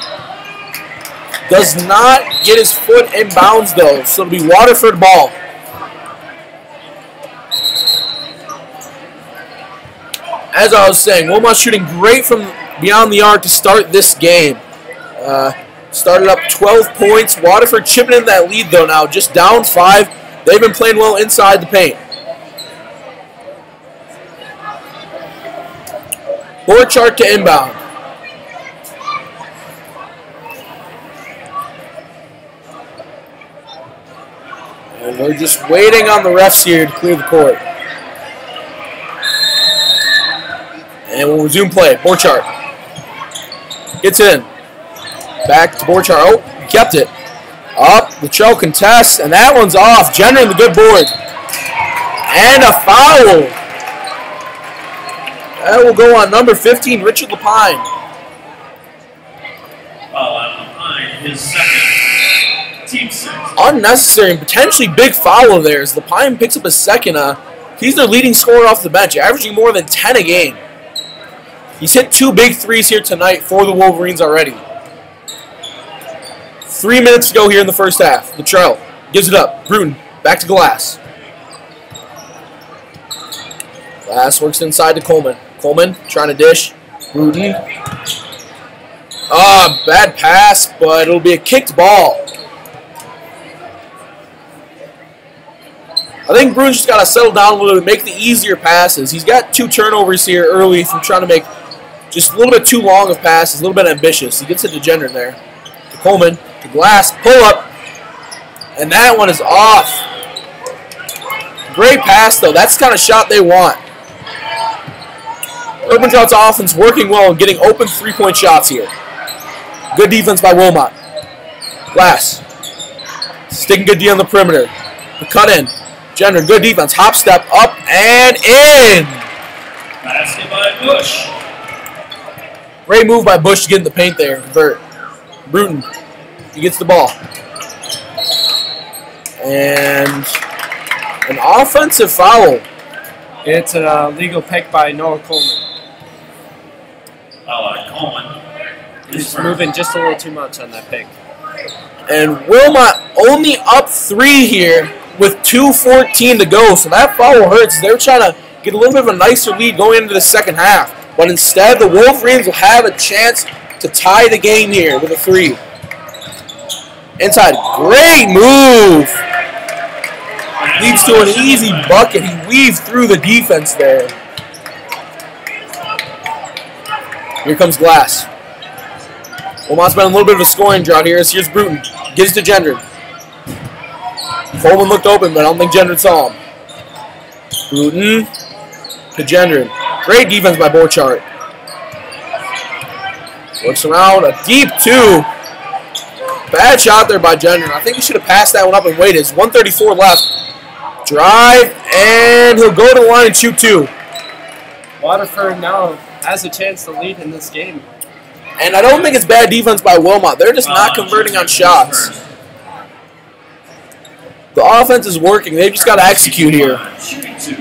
[SPEAKER 1] Does not get his foot in bounds, though, so it'll be Waterford ball. As I was saying, Wilmot shooting great from beyond the arc to start this game. Started up 12 points. Waterford chipping in that lead, though, now. Just down 5. They've been playing well inside the paint. Borchardt to inbound. And we're just waiting on the refs here to clear the court. And we'll resume play. Borchardt gets in. Back to Borchardt. Oh, kept it. Up. Latrell contests, and that one's off. Gendron the good board. And a foul. That will go on number 15, Richard Lapine.
[SPEAKER 2] Foul on Lapine, his second. Team 6.
[SPEAKER 1] Unnecessary and potentially big foul there as Lapine picks up a second. He's their leading scorer off the bench, averaging more than 10 a game. He's hit 2 big threes here tonight for the Wolverines already. 3 minutes to go here in the first half. Latrell gives it up. Bruton back to Glass. Glass works inside to Coleman. Coleman trying to dish. Bruton. Bad pass, but it'll be a kicked ball. I think Bruton's just got to settle down a little bit, make the easier passes. He's got 2 turnovers here early from trying to make just a little bit too long of passes, a little bit ambitious. He gets it to Gendron there. To Coleman, to Glass, pull up, and that one is off. Great pass, though. That's the kind of shot they want. Urban Trout's offense working well and getting open 3-point shots here. Good defense by Wilmot. Glass. Sticking good D on the perimeter. The cut in. Gendron, good defense. Hop step up and in.
[SPEAKER 2] Basket by Bush.
[SPEAKER 1] Great move by Bush to get in the paint there. Convert. Bruton. He gets the ball. And an offensive foul.
[SPEAKER 3] It's a legal pick by Noah Coleman.
[SPEAKER 2] Foul on Coleman.
[SPEAKER 3] He's moving just a little too much on that pick.
[SPEAKER 1] And Wilmot only up 3 here with 2:14 to go. So that foul hurts. They were trying to get a little bit of a nicer lead going into the second half. But instead, the Wolverines will have a chance to tie the game here with a 3. Inside. Great move. Leads to an easy bucket. He weaved through the defense there. Here comes Glass. Wilmot's been a little bit of a scoring drought here. Here's Bruton. Gives to Gendron. Coleman looked open, but I don't think Gendron saw him. Bruton to Gendron. Great defense by Borchardt. Works around. A deep 2. Bad shot there by Gendron. I think he should have passed that one up and waited. It's 1:34 left. Drive, and he'll go to the line and shoot 2.
[SPEAKER 3] Waterford now has a chance to lead in this game.
[SPEAKER 1] And I don't think it's bad defense by Wilmot. They're just not converting on shots. The offense is working. They've just got to execute here.
[SPEAKER 2] Shooting 2.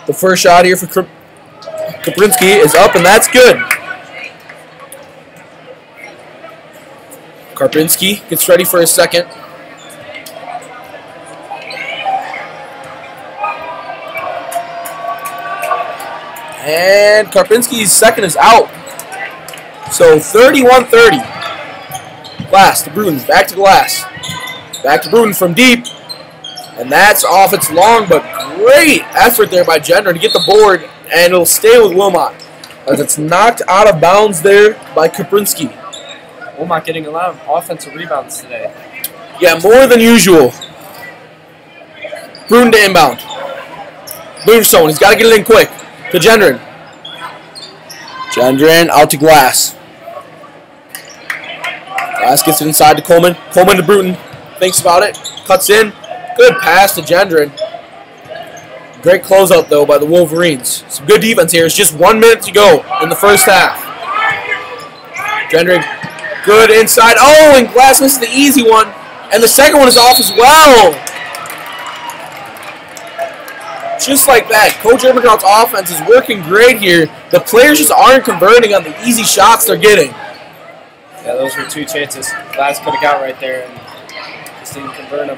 [SPEAKER 1] The first shot here for Kaprinski is up, and that's good. Karpinski gets ready for his second. And Karpinski's second is out. So 31-30. Glass to Bruton. Back to Glass. Back to Bruton from deep. And that's off. It's long, but great effort there by Gendron to get the board. And it'll stay with Wilmot, as it's knocked out of bounds there by Kaprinski.
[SPEAKER 3] Wilmot getting a lot of offensive rebounds today.
[SPEAKER 1] Yeah, more than usual. Bruton to inbound. Moonstone, he's got to get it in quick. To Gendron. Gendron out to Glass. Glass gets it inside to Coleman. Coleman to Bruton. Thinks about it. Cuts in. Good pass to Gendron. Great closeout, though, by the Wolverines. Some good defense here. It's just 1 minute to go in the first half. Gendron, good inside. Oh, and Glass misses the easy one. And the second one is off as well. Just like that, Coach Urbankraut's offense is working great here. The players just aren't converting on the easy shots they're getting.
[SPEAKER 3] Yeah, those were 2 chances. Glass could have got right there and just didn't convert them.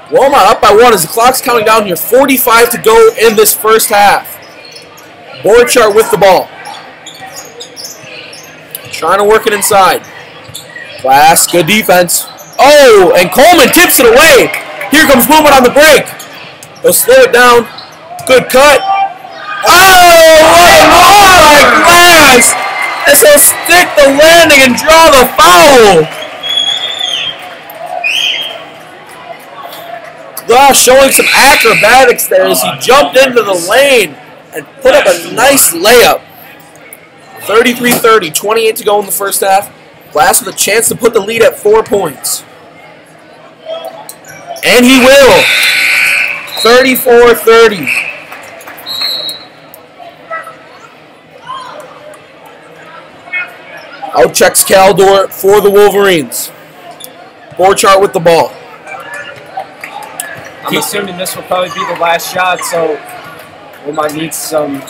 [SPEAKER 1] Wilmot up by 1 as the clock's counting down here. 45 to go in this first half. Borchardt with the ball. Trying to work it inside. Glass, good defense. Oh, and Coleman tips it away. Here comes Wilmot on the break. They'll slow it down. Good cut. Oh, what a move by Glass as he'll stick the landing and draw the foul. Gosh, showing some acrobatics there as he jumped into the lane and put up a nice layup. 33-30, 28 to go in the first half. Glass with a chance to put the lead at 4 points. And he will. 34-30. Out checks Caldor for the Wolverines. Borchardt with the ball.
[SPEAKER 3] I'm assuming this will probably be the last shot, so Wilmot needs to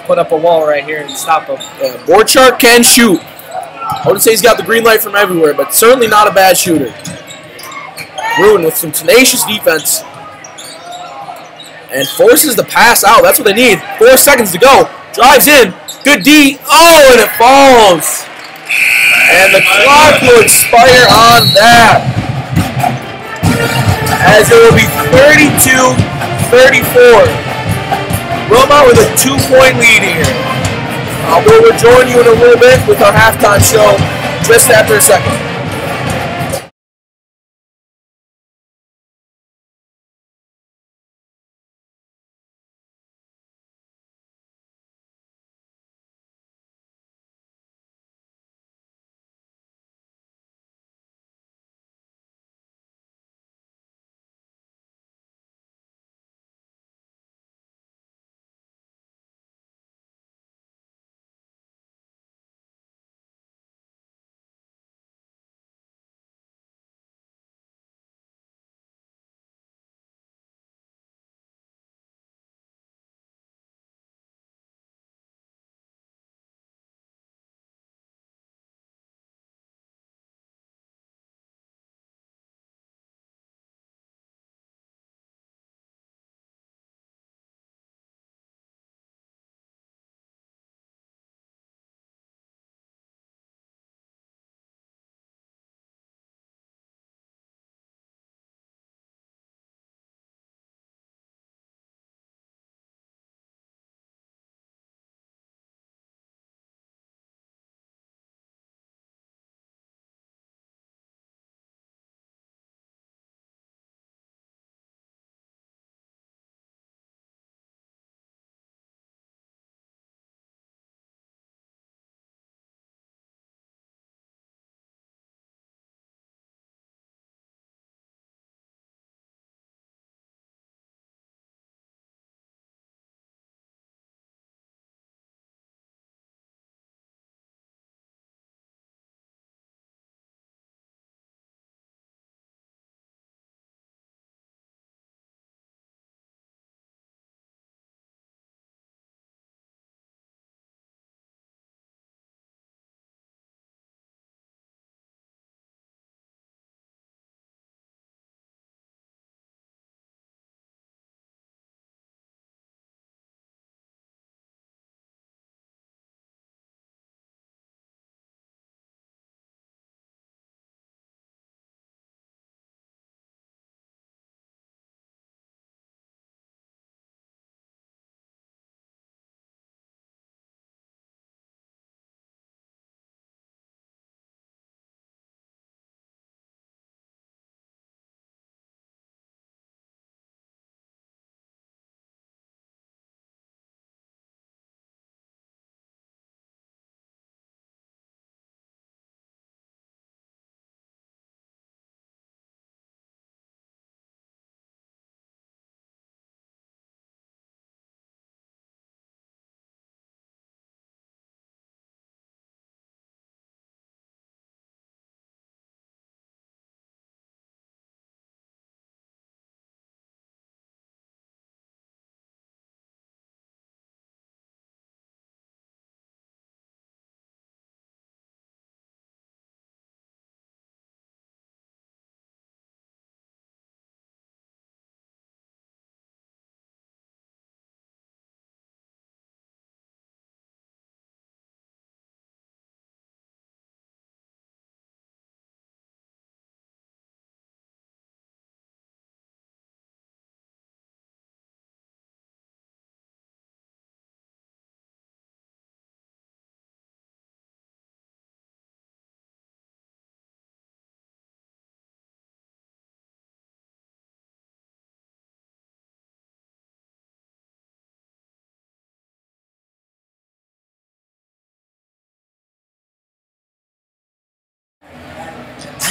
[SPEAKER 3] put up a wall right here and stop him.
[SPEAKER 1] Borchardt can shoot. I wouldn't say he's got the green light from everywhere, but certainly not a bad shooter. Bruin with some tenacious defense. And forces the pass out. That's what they need. 4 seconds to go. Drives in. Good D. Oh, and it falls. And the clock will expire on that. As it will be 32-34. Wilmot with a 2-point lead here. We'll rejoin you in a little bit with our halftime show just after a second.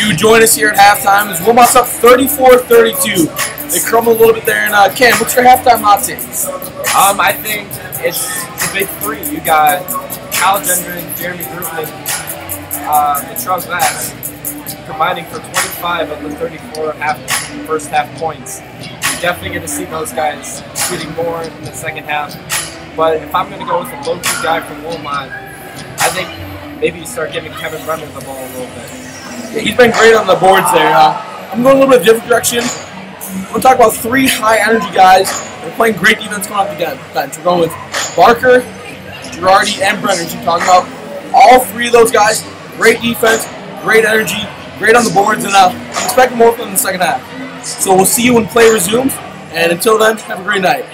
[SPEAKER 1] you join us here at halftime. As Wilmot's up 34-32. They crumble a little bit there. And Ken, what's your halftime hot take?
[SPEAKER 3] I think it's the big three. You got Kyle Gendron, Jeremy Bruton, and Latrell Glass combining for 25 of the 34 first half points. You're definitely going to see those guys shooting more in the second half. But if I'm going to go with a low-key guy from Wilmot, I think maybe you start giving Kevin Brenner the ball a little bit.
[SPEAKER 1] Yeah, he's been great on the boards there. I'm going a little bit different direction. I'm going to talk about three high-energy guys. They're playing great defense coming off the bench. We're going with Barker, Girardi, and Brenner. You're talking about all three of those guys. Great defense, great energy, great on the boards, and I'm expecting more from them in the second half. So we'll see you when play resumes. And until then, have a great night.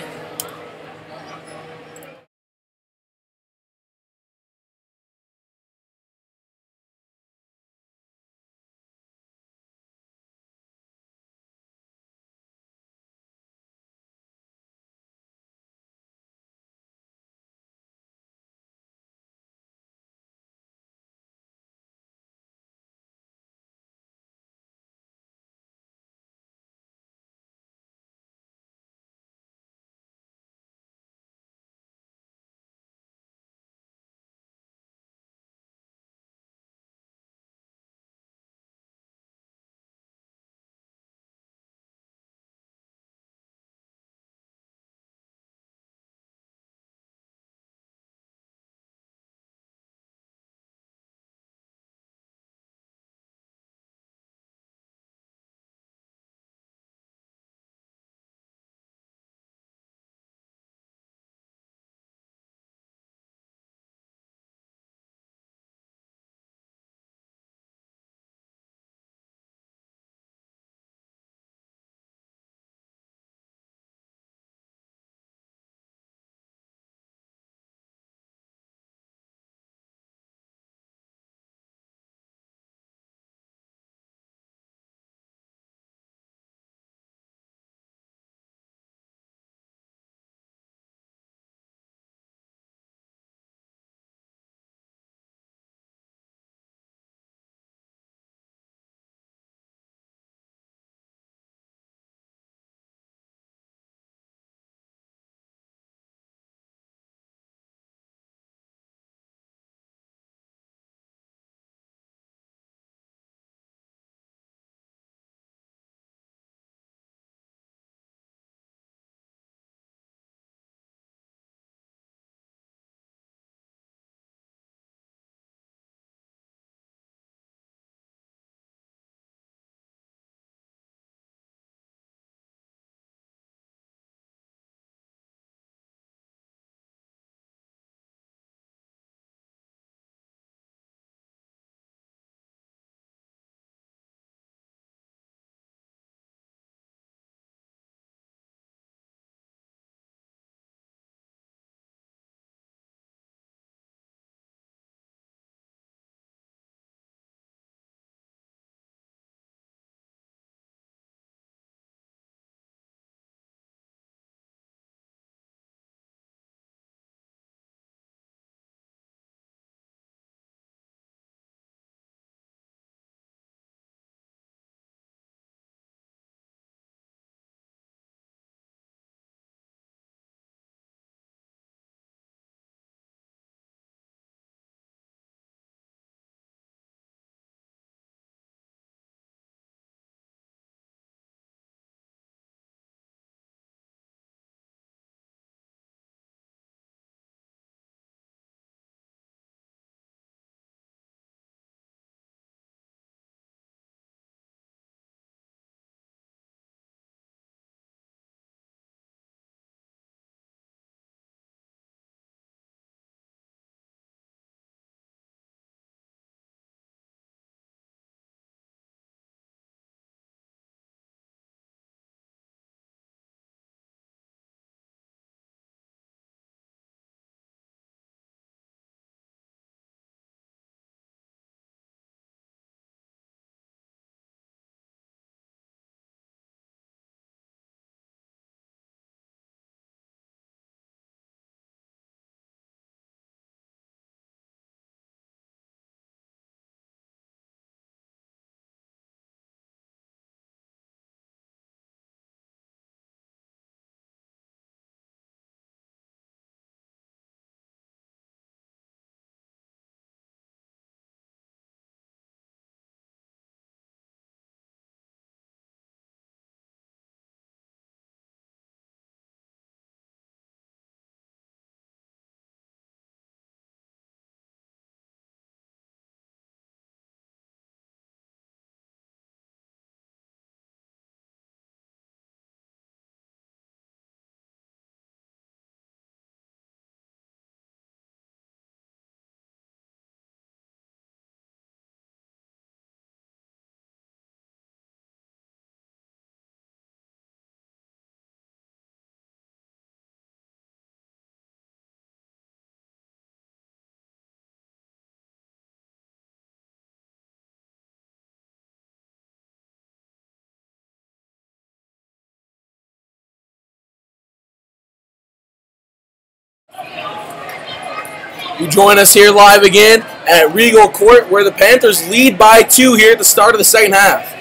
[SPEAKER 1] You join us here live again at Regal Court, where the Panthers lead by 2 here at the start of the second half.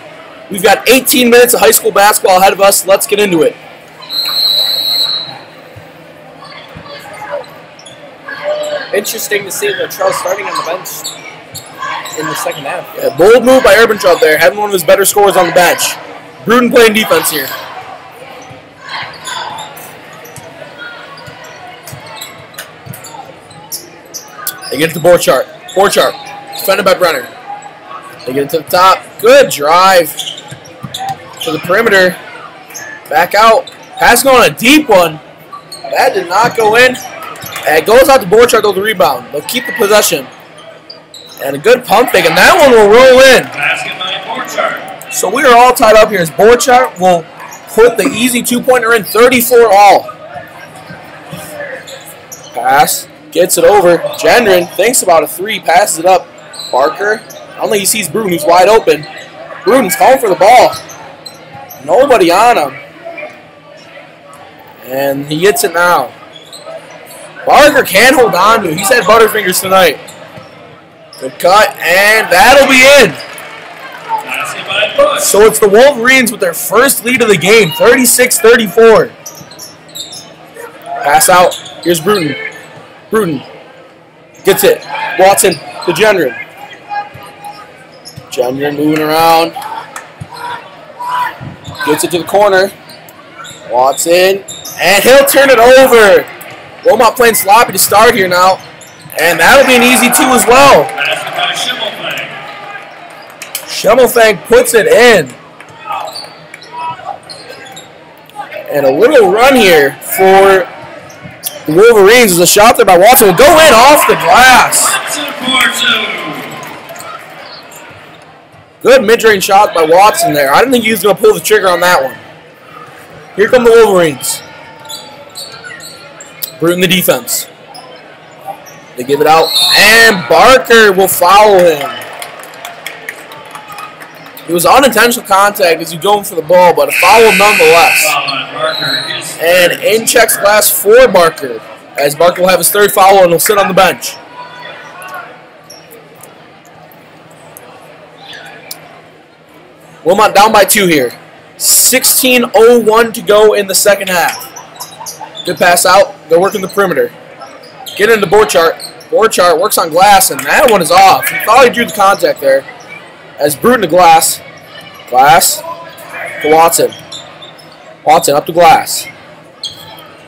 [SPEAKER 1] We've got 18 minutes of high school basketball ahead of us. Let's get into it.
[SPEAKER 3] Interesting to see Latrell starting on the bench in the second half.
[SPEAKER 1] Yeah, bold move by Urbantraub there, having one of his better scorers on the bench. Bruton playing defense here. They get it to Borchardt. Borchardt, defended by Brenner. They get it to the top. Good drive to the perimeter. Back out. Passing on a deep one. That did not go in. And it goes out to Borchardt though, the rebound. They'll keep the possession. And a good pump fake, and that one will roll in.
[SPEAKER 2] Basket by Borchardt.
[SPEAKER 1] So we are all tied up here as Borchardt will put the easy 2-pointer in, 34 all. Pass. Gets it over. Gendron thinks about a 3, passes it up. Barker, I don't think he sees Bruton, who's wide open. Bruton's calling for the ball. Nobody on him. And he gets it now. Barker can't hold on to it. He's had butterfingers tonight. Good cut, and that'll be in.
[SPEAKER 2] Basket by Bush.
[SPEAKER 1] So it's the Wolverines with their first lead of the game, 36-34. Pass out. Here's Bruton. Bruton gets it. Watson to Gendron. Gendron moving around. Gets it to the corner. Watson. And he'll turn it over. Wilmot playing sloppy to start here now. And that'll be an easy 2 as well.
[SPEAKER 2] Basket by
[SPEAKER 1] Schimmelfang
[SPEAKER 2] Schimmelfang.
[SPEAKER 1] puts it in. And a little run here for the Wolverines as a shot there by Watson will go in off the glass. Good mid-range shot by Watson there. I didn't think he was going to pull the trigger on that one. Here come the Wolverines. Bruton the defense. They give it out, and Barker will foul him. It was unintentional contact as he's going for the ball, but a foul nonetheless. And in checks glass for Barker, as Barker will have his 3rd foul and he'll sit on the bench. Wilmot down by 2 here. 16:01 to go in the second half. Good pass out. They're working the perimeter. Get into Borchardt. Borchardt works on glass, and that one is off. He thought he drew the contact there. As Bruton to glass. Glass to Watson. Watson up to glass.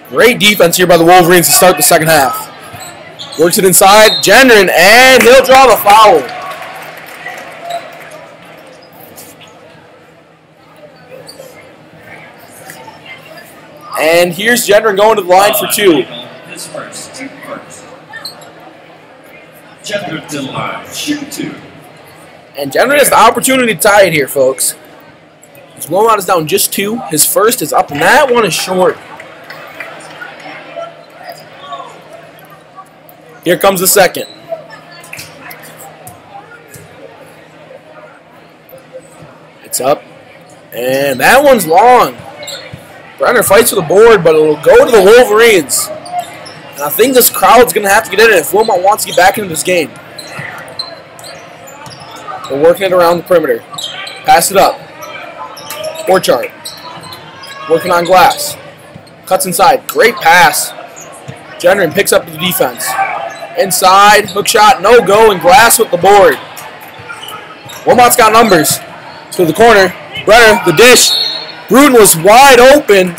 [SPEAKER 1] Great defense here by the Wolverines to start the second half. Works it inside. Gendron, and he'll draw the foul. And here's Gendron going to the line for 2.
[SPEAKER 2] His first. Gendron to the line. Shoot 2.
[SPEAKER 1] And Gendron has the opportunity to tie it here, folks. His Wilmot is down just 2. His first is up, and that one is short. Here comes the second. It's up, and that one's long. Brenner fights for the board, but it'll go to the Wolverines. And I think this crowd's going to have to get in it if Wilmot wants to get back into this game. They're working it around the perimeter. Pass it up. Borchardt. Working on glass. Cuts inside. Great pass. Gendron picks up the defense. Inside. Hook shot. No go. And glass with the board. Wilmot's got numbers. To the corner. Brenner. The dish. Bruton was wide open.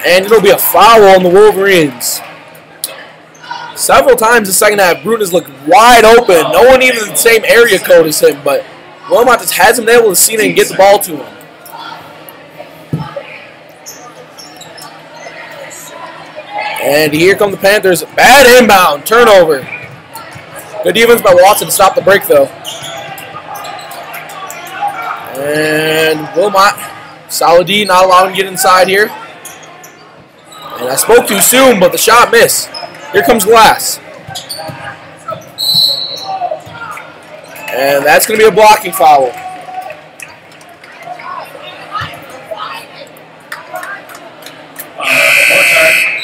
[SPEAKER 1] And it'll be a foul on the Wolverines. Several times in the second half, Bruton has looked wide open. No one even in the same area code as him, but Wilmot just hasn't been able to see it and get the ball to him. And here come the Panthers. Bad inbound. Turnover. Good defense by Watson to stop the break, though. And Wilmot, solid D, not allowing him to get inside here. And I spoke too soon, but the shot missed. Here comes glass. And that's going to be a blocking foul.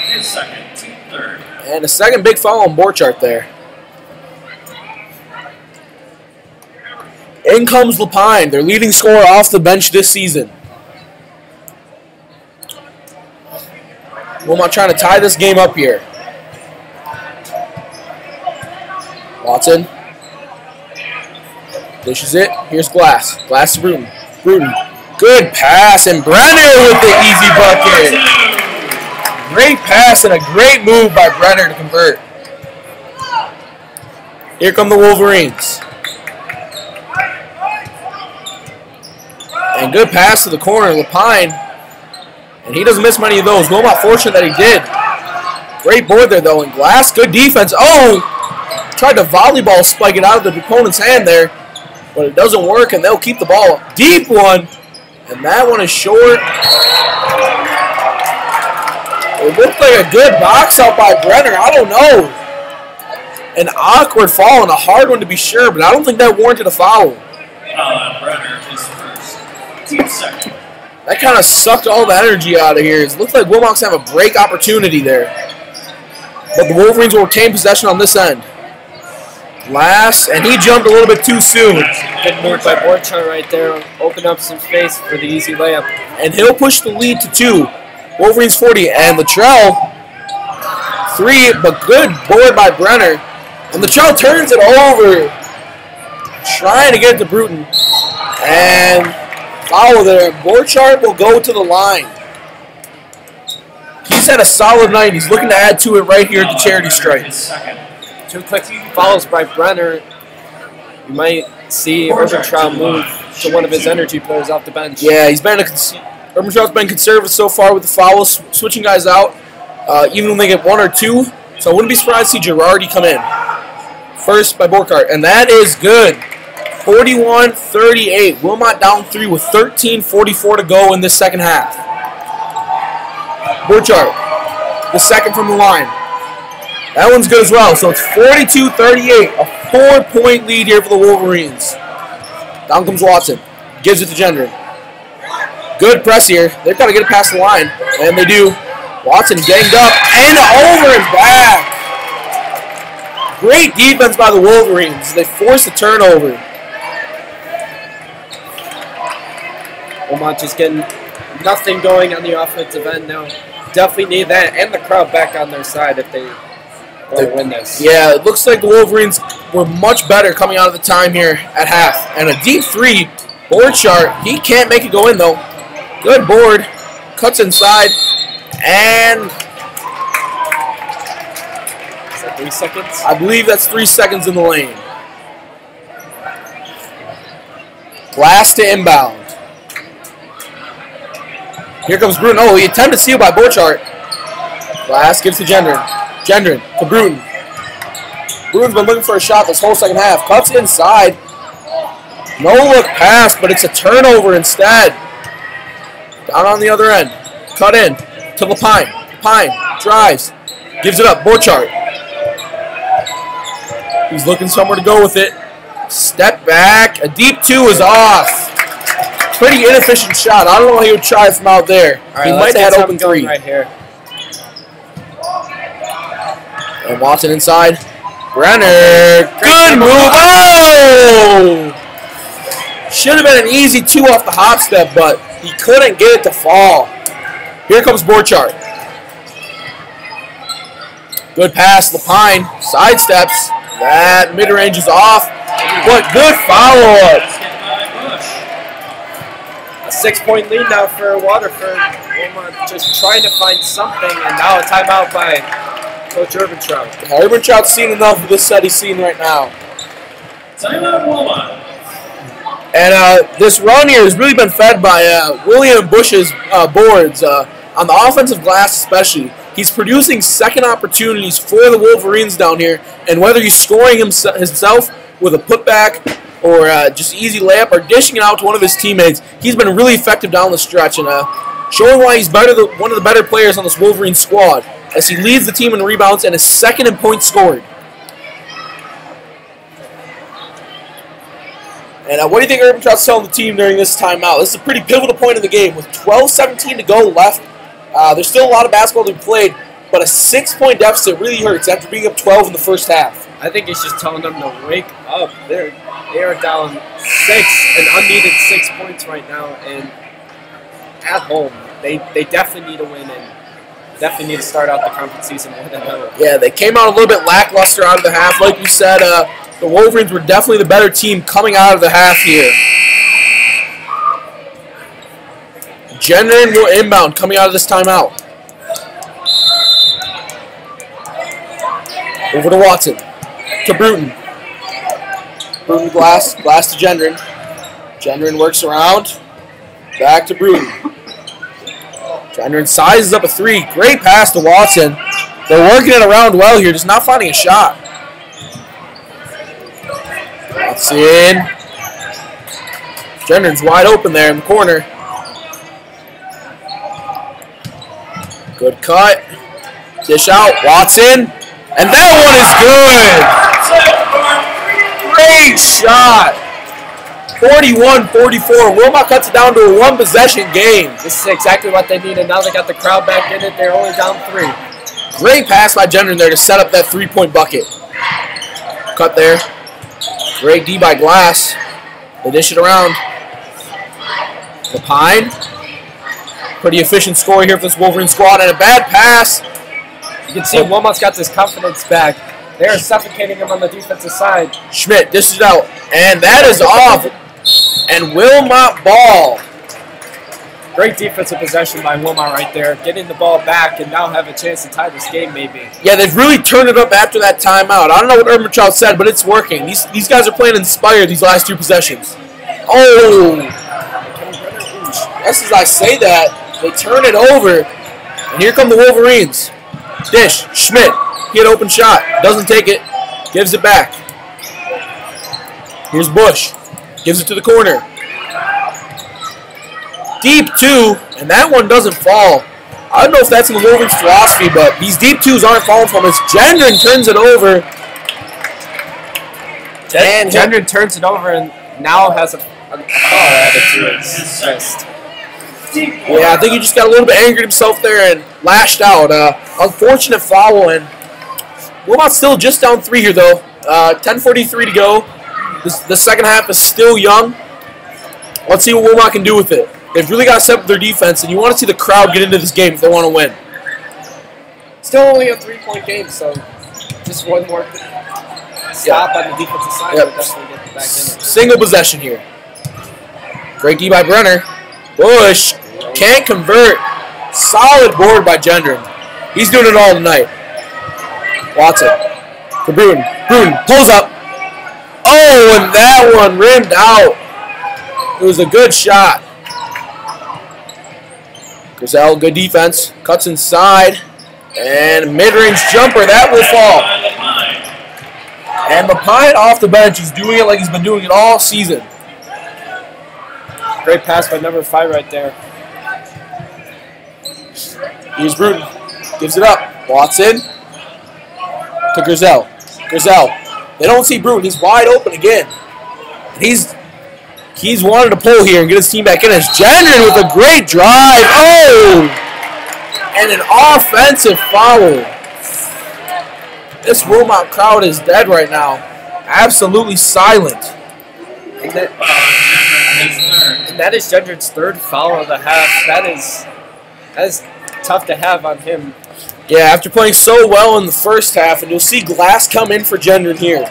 [SPEAKER 2] His second, 2-3.
[SPEAKER 1] And a second big foul on Borchardt there. In comes Lapine, their leading scorer off the bench this season. Wilmot trying to tie this game up here. Watson dishes it. Here's Glass. Glass to Bruton. Bruton. Good pass, and Brenner with the easy bucket. Great pass and a great move by Brenner to convert. Here come the Wolverines. And good pass to the corner, Lapine. And he doesn't miss many of those. Wilmot fortunate that he did. Great board there, though. And Glass, good defense. Oh! Tried to volleyball spike it out of the opponent's hand there. But it doesn't work, and they'll keep the ball. Deep one. And that one is short. It looked like a good box out by Brenner. I don't know. An awkward foul and a hard one to be sure, but I don't think that warranted a foul.
[SPEAKER 2] Brenner is first. Team second.
[SPEAKER 1] That kind of sucked all the energy out of here. It looked like Wilmot's have a break opportunity there. But the Wolverines will retain possession on this end. Glass, and he jumped a little bit too soon.
[SPEAKER 3] Good move by Borchardt right there. Open up some space for the easy layup.
[SPEAKER 1] And he'll push the lead to 2. Wolverines 40, and Luttrell, 3, but good board by Brenner. And Luttrell turns it over, trying to get it to Bruton. And foul there. Borchardt will go to the line. He's had a solid night. He's looking to add to it right here at the charity strikes.
[SPEAKER 3] 2 quick fouls by Brenner. You might see Urbantraut move to one of his energy players off the bench.
[SPEAKER 1] Yeah, Urbantraut's been conservative so far with the fouls, switching guys out, even when they get 1 or 2. So I wouldn't be surprised to see Girardi come in. First by Borchardt, and that is good. 41-38. Wilmot down 3 with 13:44 to go in this second half. Borchardt, the second from the line. That one's good as well. So it's 42-38, a 4-point lead here for the Wolverines. Down comes Watson, gives it to Gendron. Good press here. They've got to get it past the line, and they do. Watson ganged up and over and back. Great defense by the Wolverines. They force a turnover.
[SPEAKER 3] Wilmot just getting nothing going on the offensive end now. Definitely need that and the crowd back on their side if they want to win this.
[SPEAKER 1] Yeah, it looks like the Wolverines were much better coming out of the time here at half. And a deep 3, Borchardt. He can't make it go in, though. Good board. Cuts inside. And
[SPEAKER 3] is that 3 seconds?
[SPEAKER 1] I believe that's 3 seconds in the lane. Glass to inbound. Here comes Bruton. Oh, he attempted steal by Borchardt. Glass gives to Gendron. Gendron to Bruton. Bruton's been looking for a shot this whole second half. Cuts inside. No look pass, but it's a turnover instead. Down on the other end. Cut in to Lapine. Lapine drives. Gives it up. Borchardt. He's looking somewhere to go with it. Step back. A deep 2 is off. Pretty inefficient shot. I don't know how he would try it from out there.
[SPEAKER 3] Right,
[SPEAKER 1] he might have had open 3.
[SPEAKER 3] Right here.
[SPEAKER 1] And Watson inside. Brenner. Good move. Oh! Should have been an easy 2 off the hop step, but he couldn't get it to fall. Here comes Borchardt. Good pass. Lapine sidesteps. That mid-range is off. But good follow-up.
[SPEAKER 3] 6-point lead now for Waterford. Wilmot just trying to find something, and now a timeout by Coach Urbantraut.
[SPEAKER 1] Urbantraut's seen enough of this set he's seen right now.
[SPEAKER 2] Timeout Wilmot.
[SPEAKER 1] And this run here has really been fed by William Bush's boards. On the offensive glass especially, he's producing second opportunities for the Wolverines down here, and whether he's scoring himself with a putback or just easy layup or dishing it out to one of his teammates, he's been really effective down the stretch and showing why he's one of the better players on this Wolverine squad as he leads the team in rebounds and is second in points scored. And what do you think Urbantraut's telling the team during this timeout? This is a pretty pivotal point in the game with 12:17 to go left. There's still a lot of basketball to be played. but a 6-point deficit really hurts after being up 12 in the first half.
[SPEAKER 3] I think he's just telling them to wake up. They are down 6, an unneeded 6 points right now, and at home, they definitely need to win and definitely need to start out the conference season more than ever.
[SPEAKER 1] Yeah, they came out a little bit lackluster out of the half. Like we said, the Wolverines were definitely the better team coming out of the half here. Gendron will inbound coming out of this timeout. Over to Watson. To Bruton. Bruton Glass. Glass to Gendron. Gendron works around. Back to Bruton. Gendron sizes up a 3. Great pass to Watson. They're working it around well here, just not finding a shot. Watson. Gendron's wide open there in the corner. Good cut. Dish out. Watson. And that one is good. Great shot. 41-44. Wilmot cuts it down to a 1-possession game.
[SPEAKER 3] This is exactly what they needed. Now they got the crowd back in it. They're only down 3.
[SPEAKER 1] Great pass by Gendron there to set up that 3-point bucket. Cut there. Great D by Glass. They dish it around. Lapine. Pretty efficient score here for this Wolverine squad. And a bad pass.
[SPEAKER 3] You can see Wilmot's got this confidence back. They are suffocating him on the defensive side.
[SPEAKER 1] Schmidt dishes it out. And that is off. And Wilmot ball.
[SPEAKER 3] Great defensive possession by Wilmot right there. Getting the ball back and now have a chance to tie this game maybe.
[SPEAKER 1] Yeah, they've really turned it up after that timeout. I don't know what Ermentrout said, but it's working. These guys are playing inspired these last 2 possessions. Oh. Just as I say that, they turn it over. And here come the Wolverines. Dish. Schmidt. He had an open shot. Doesn't take it. Gives it back. Here's Bush. Gives it to the corner. Deep 2. And that one doesn't fall. I don't know if that's in the Wolverines' philosophy, but these deep 2s aren't falling from us. Gendron turns it over.
[SPEAKER 3] And Gendron turns it over and now has a foul added to his wrist.
[SPEAKER 1] Yeah, I think he just got a little bit angered himself there and lashed out. Unfortunate foul, and Wilmot's still just down 3 here, though. 10:43 to go. The second half is still young. Let's see what Wilmot can do with it. They've really got to step up their defense, and you want to see the crowd get into this game if they want to win.
[SPEAKER 3] Still only a 3-point game, so just one more stop on the defensive side.
[SPEAKER 1] Yep.
[SPEAKER 3] Will definitely get back in it.
[SPEAKER 1] Single possession here. Great D by Brenner. Bush can't convert. Solid board by Gendron. He's doing it all tonight. Watson to Bruton. Bruton pulls up. Oh, and that one rimmed out. It was a good shot. Griselle, good defense. Cuts inside. And mid-range jumper. That will fall. And Lapine off the bench. He's doing it like he's been doing it all season.
[SPEAKER 3] Great pass by number 5 right there.
[SPEAKER 1] Here's Bruton. Gives it up. Watson to Griselle. Griselle. They don't see Bruton. He's wide open again. He's wanted to pull here and get his team back in. It's Gendron with a great drive. Oh! And an offensive foul. This Wilmot crowd is dead right now. Absolutely silent.
[SPEAKER 3] And that is Gendron's 3rd foul of the half. That is tough to have on him.
[SPEAKER 1] Yeah, after playing so well in the first half, and you'll see Glass come in for Gendron here.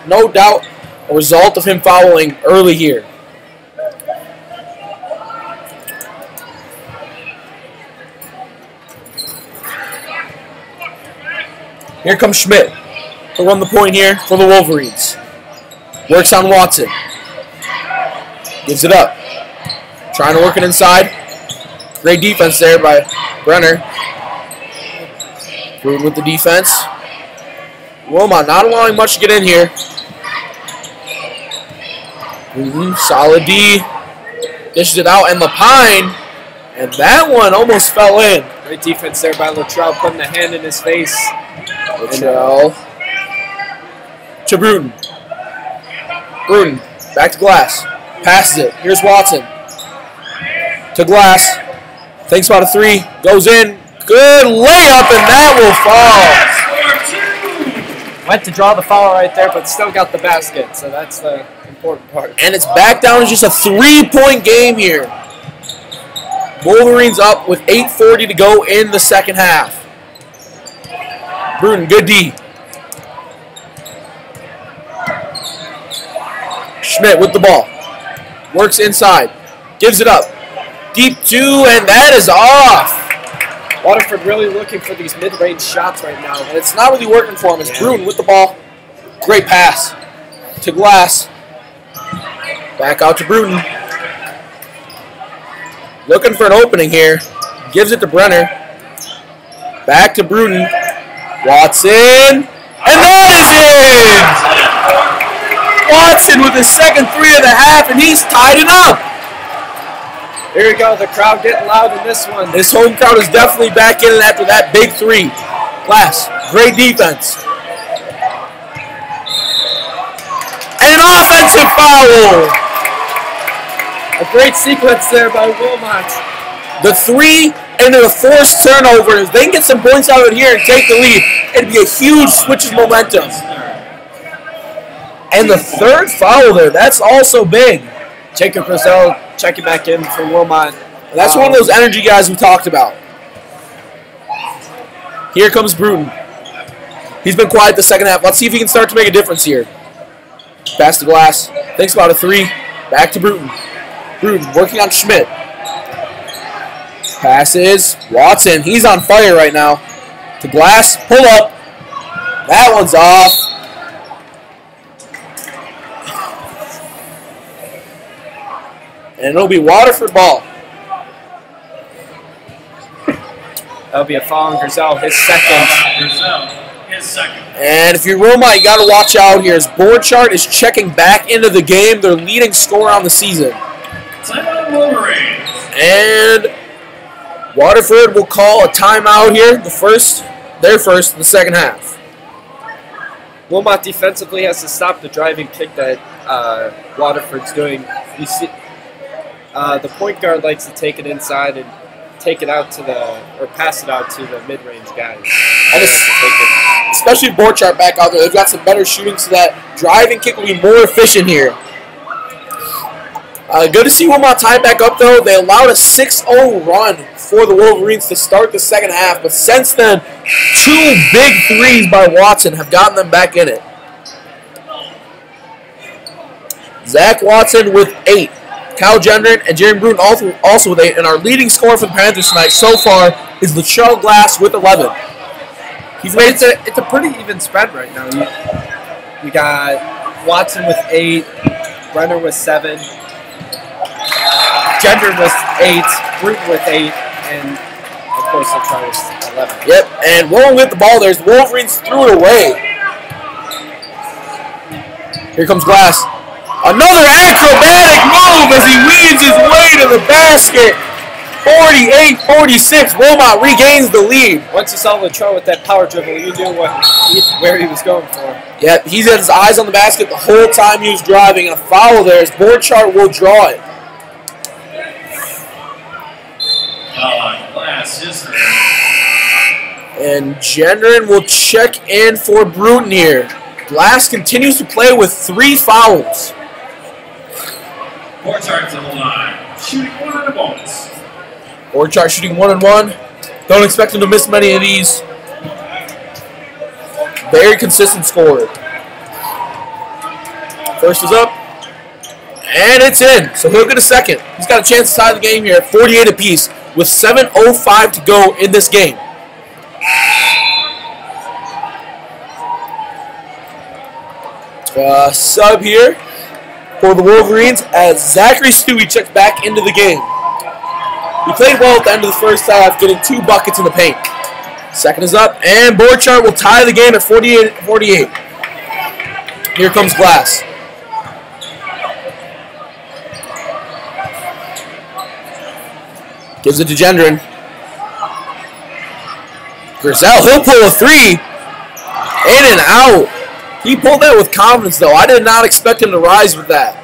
[SPEAKER 1] No doubt a result of him fouling early here. Here comes Schmidt to run the point here for the Wolverines. Works on Watson. Gives it up. Trying to work it inside. Great defense there by Brenner. Bruton with the defense. Wilmot not allowing much to get in here. Solid D. Dishes it out, and Lapine. And that one almost fell in.
[SPEAKER 3] Great defense there by Luttrell, putting a hand in his face.
[SPEAKER 1] Luttrell. To Bruton. Bruton. Back to Glass. Passes it. Here's Watson. To Glass. Thinks about a 3. Goes in. Good layup, and that will fall.
[SPEAKER 3] Went to draw the foul right there, but still got the basket, so that's the important part.
[SPEAKER 1] And it's back down to just a 3-point game here. Wolverines up with 8:40 to go in the second half. Bruton, good D. Schmidt with the ball. Works inside. Gives it up. Deep two, and that is off.
[SPEAKER 3] Waterford really looking for these mid-range shots right now.
[SPEAKER 1] And it's not really working for him. It's Bruton with the ball. Great pass to Glass. Back out to Bruton. Looking for an opening here. Gives it to Brenner. Back to Bruton. Watson. And that is in! Watson with his second three of the half, and he's tied it up.
[SPEAKER 3] Here we go, the crowd getting loud in this one.
[SPEAKER 1] This home crowd is definitely back in it after that big three. Glass, great defense. And an offensive foul.
[SPEAKER 3] A great sequence there by Wilmot.
[SPEAKER 1] The three and the forced turnovers. They can get some points out of it here and take the lead. It'd be a huge switch of momentum. And the third foul there, that's also big.
[SPEAKER 3] Jacob Grizel checking back in for Wilmot.
[SPEAKER 1] That's one of those energy guys we talked about. Here comes Bruton. He's been quiet the second half. Let's see if he can start to make a difference here. Pass to Glass. Thinks about a three. Back to Bruton. Bruton working on Schmidt. Passes. Watson. He's on fire right now. To Glass. Pull up. That one's off. And it'll be Waterford ball.
[SPEAKER 3] That'll be a foul on Grizel, his second.
[SPEAKER 1] And if you're Wilmot, you got to watch out here. As Borchardt is checking back into the game, their leading scorer on the season. And Waterford will call a timeout here, their first in the second half.
[SPEAKER 3] Wilmot defensively has to stop the driving kick that Waterford's doing. You see, the point guard likes to take it inside and take it out to or pass it out to the mid-range guys.
[SPEAKER 1] And especially with Borchardt back out there, they've got some better shooting, so that driving kick will be more efficient here. Good to see Wilmot tied back up, though. They allowed a 6-0 run for the Wolverines to start the second half, but since then, two big threes by Watson have gotten them back in it. Zach Watson with 8. Kyle Gendron and Jeremy Bruton also with 8. And our leading scorer for the Panthers tonight so far is Latrell Glass with 11.
[SPEAKER 3] It's a pretty even spread right now. You got Watson with 8, Brenner with 7, Gendron with 8, Bruton with 8, and of course Latrell with 11.
[SPEAKER 1] Yep, and Wolverine with the ball there. The Wolverines threw it away. Here comes Glass. Another acrobatic move as he weaves his way to the basket. 48-46. Wilmot regains the lead.
[SPEAKER 3] Once you saw Latrell with that power dribble, you knew where he was going for.
[SPEAKER 1] Yep, he's had his eyes on the basket the whole time he was driving, and a foul there as Borchardt will draw it. And Gendron will check in for Bruton here. Glass continues to play with 3 fouls.
[SPEAKER 2] Borchardt to the line, shooting 1 on the bonus.
[SPEAKER 1] Borchardt shooting 1 and 1. Don't expect him to miss many of these. Very consistent scorer. First is up. And it's in. So he'll get a second. He's got a chance to tie the game here at 48 apiece with 7:05 to go in this game. Sub here for the Wolverines as Zachary Stewie checks back into the game. He played well at the end of the first half, getting 2 buckets in the paint. Second is up, and Borchardt will tie the game at 48-48. Here comes Glass. Gives it to Gendron. Grizel, he'll pull a 3. In and out. He pulled that with confidence, though. I did not expect him to rise with that.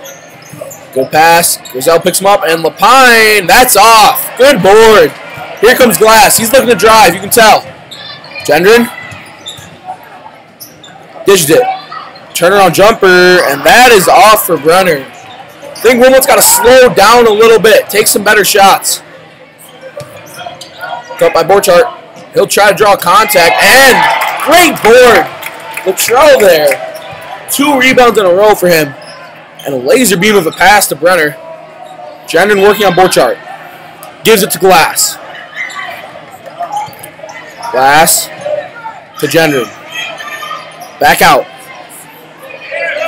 [SPEAKER 1] Good pass. Grizel picks him up, and Lapine, that's off. Good board. Here comes Glass. He's looking to drive. You can tell. Gendron. Dishes it. Turnaround jumper, and that is off for Brenner. I think Wilmot's got to slow down a little bit. Take some better shots. Cut by Borchardt. He'll try to draw contact, and great board. Luttrell there. 2 rebounds in a row for him. And a laser beam of a pass to Brenner. Gendron working on Borchardt. Gives it to Glass. Glass to Gendron. Back out.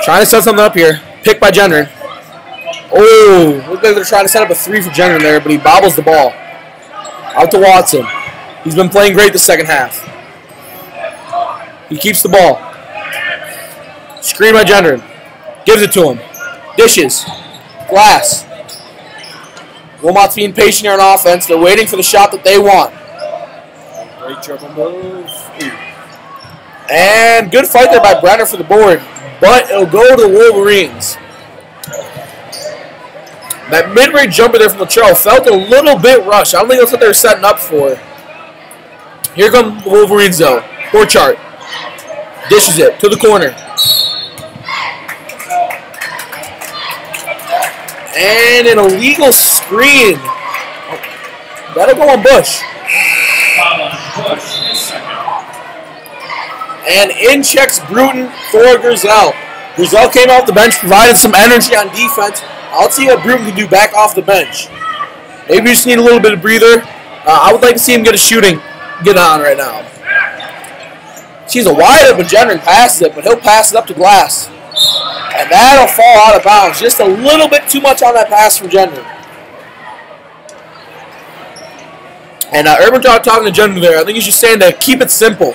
[SPEAKER 1] Trying to set something up here. Picked by Gendron. Oh, looks like they're trying to set up a 3 for Gendron there, but he bobbles the ball. Out to Watson. He's been playing great the second half. He keeps the ball. Screen by Gendron. Gives it to him. Dishes. Glass. Wilmot's being patient here on offense. They're waiting for the shot that they want.
[SPEAKER 3] Great dribble move.
[SPEAKER 1] And good fight there by Brenner for the board. But it'll go to the Wolverines. That mid-range jumper there from Luttrell felt a little bit rushed. I don't think that's what they were setting up for. Here come the Wolverines though. Borchardt. Dishes it to the corner. And an illegal screen. That'll go on Bush. And in checks Bruton for Grizel. Grizel came off the bench, provided some energy on defense. I'll see what Bruton can do back off the bench. Maybe we just need a little bit of breather. I would like to see him get on right now. She's a wide open Gendron passes it, but he'll pass it up to Glass. And that'll fall out of bounds. Just a little bit too much on that pass from Gendron. And Urbantrout talking to Gendron there. I think he's just saying to keep it simple.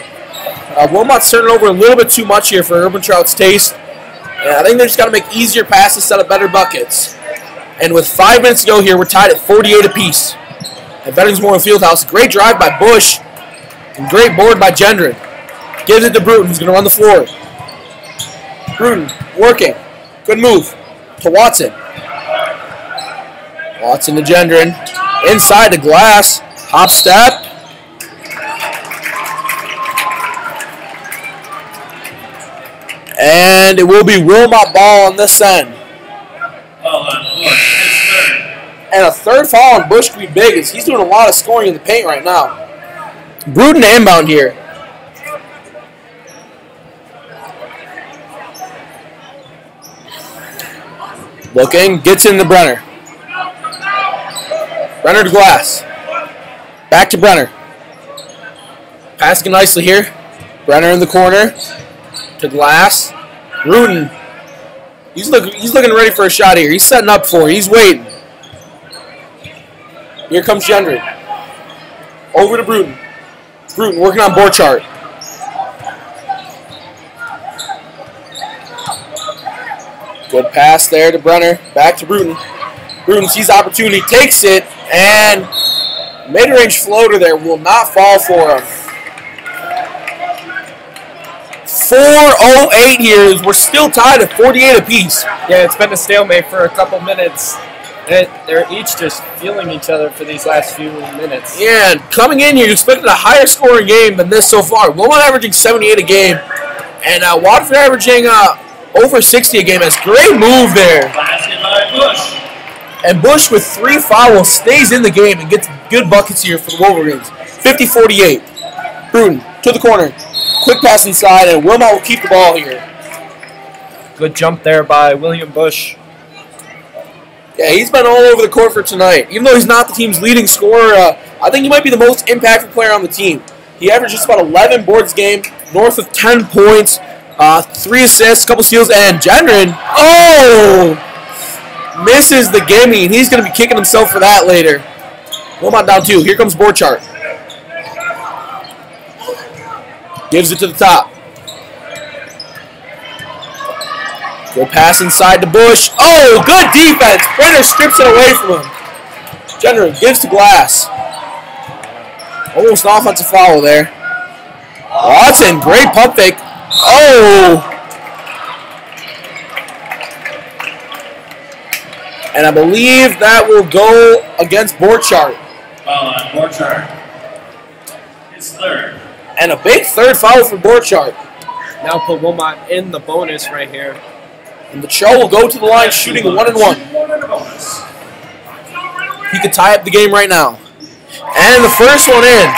[SPEAKER 1] Wilmot's turning over a little bit too much here for Urbantrout's taste. And I think they just got to make easier passes, set up better buckets. And with 5 minutes to go here, we're tied at 48 apiece. At Veterans Memorial Fieldhouse, great drive by Bush. And great board by Gendron. Gives it to Bruton, who's going to run the floor. Bruton working. Good move to Watson. Watson to Gendron. Inside to Glass. Hop step. And it will be Wilmot ball on this end. And a third foul on Bush could be big, as he's doing a lot of scoring in the paint right now. Bruton inbound here. Looking, gets in to Brenner. Brenner to Glass. Back to Brenner. Passing nicely here. Brenner in the corner. To Glass. Bruton. He's looking ready for a shot here. He's setting up for it. He's waiting. Here comes Gendron. Over to Bruton. Bruton working on Borchardt. Good pass there to Brenner. Back to Bruton. Bruton sees opportunity, takes it, and mid-range floater there will not fall for him. 4:08 here. We're still tied at 48 apiece.
[SPEAKER 3] Yeah, it's been a stalemate for a couple minutes. They're each just feeling each other for these last few minutes.
[SPEAKER 1] Yeah, and coming in here, you expected a higher scoring game than this so far. Wilmot averaging 78 a game, and Waterford averaging over 60 a game. That's a great move there. And Bush with 3 fouls stays in the game and gets good buckets here for the Wolverines. 50-48. Bruton to the corner. Quick pass inside, and Wilmot will keep the ball here.
[SPEAKER 3] Good jump there by William Bush.
[SPEAKER 1] Yeah, he's been all over the court for tonight. Even though he's not the team's leading scorer, I think he might be the most impactful player on the team. He averaged just about 11 boards a game, north of 10 points, 3 assists, a couple steals, and Gendron, misses the gimme, and he's going to be kicking himself for that later. Wilmot down 2. Here comes Borchardt. Gives it to the top. Good pass inside to Bush. Oh, good defense. Brenner strips it away from him. Gendron gives to Glass. Almost an offensive foul there. Watson, great pump fake. Oh! And I believe that will go against Borchardt.
[SPEAKER 2] Foul on Borchardt. His third.
[SPEAKER 1] And a big third foul for Borchardt.
[SPEAKER 3] Now put Wilmot in the bonus right here.
[SPEAKER 1] And the Cho will go to the line shooting 1 and 1. He could tie up the game right now. And the first one in.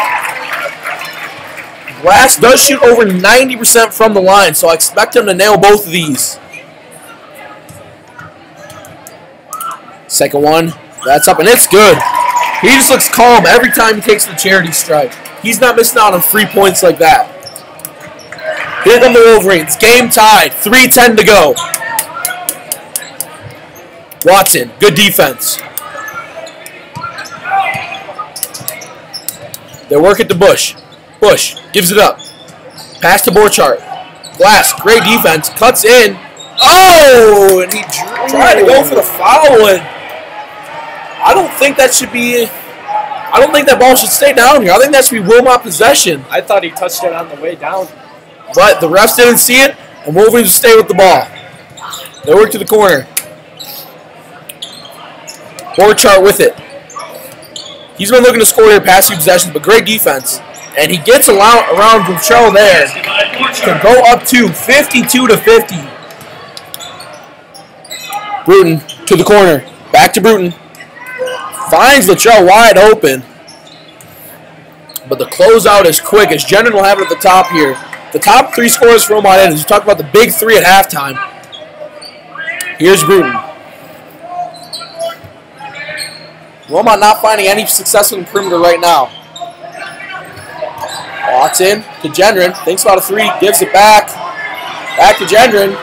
[SPEAKER 1] Glass does shoot over 90% from the line, so I expect him to nail both of these. Second one, that's up, and it's good. He just looks calm every time he takes the charity strike. He's not missing out on free points like that. Here come the Wolverines. Game tied. 3:10 to go. Watson, good defense. They work at the Bush. Bush gives it up. Pass to Borchardt. Glass, great defense. Cuts in. Oh, and he tried to go for the foul. And I don't think that should be. I don't think that ball should stay down here. I think that should be Wilmot possession.
[SPEAKER 3] I thought he touched it on the way down.
[SPEAKER 1] But the refs didn't see it, and Wolverines will stay with the ball. They work to the corner. Borchardt with it. He's been looking to score here past few possessions, but great defense. And he gets around Buchel there to go up to 52-50. Bruton to the corner. Back to Bruton. Finds Latrell wide open. But the closeout is quick as Gendron will have it at the top here. The top 3 scorers for Wilmot is. We talked about the big 3 at halftime. Here's Bruton. Wilmot not finding any success in the perimeter right now. Watson to Gendron. Thinks about a 3. Gives it back. Back to Gendron.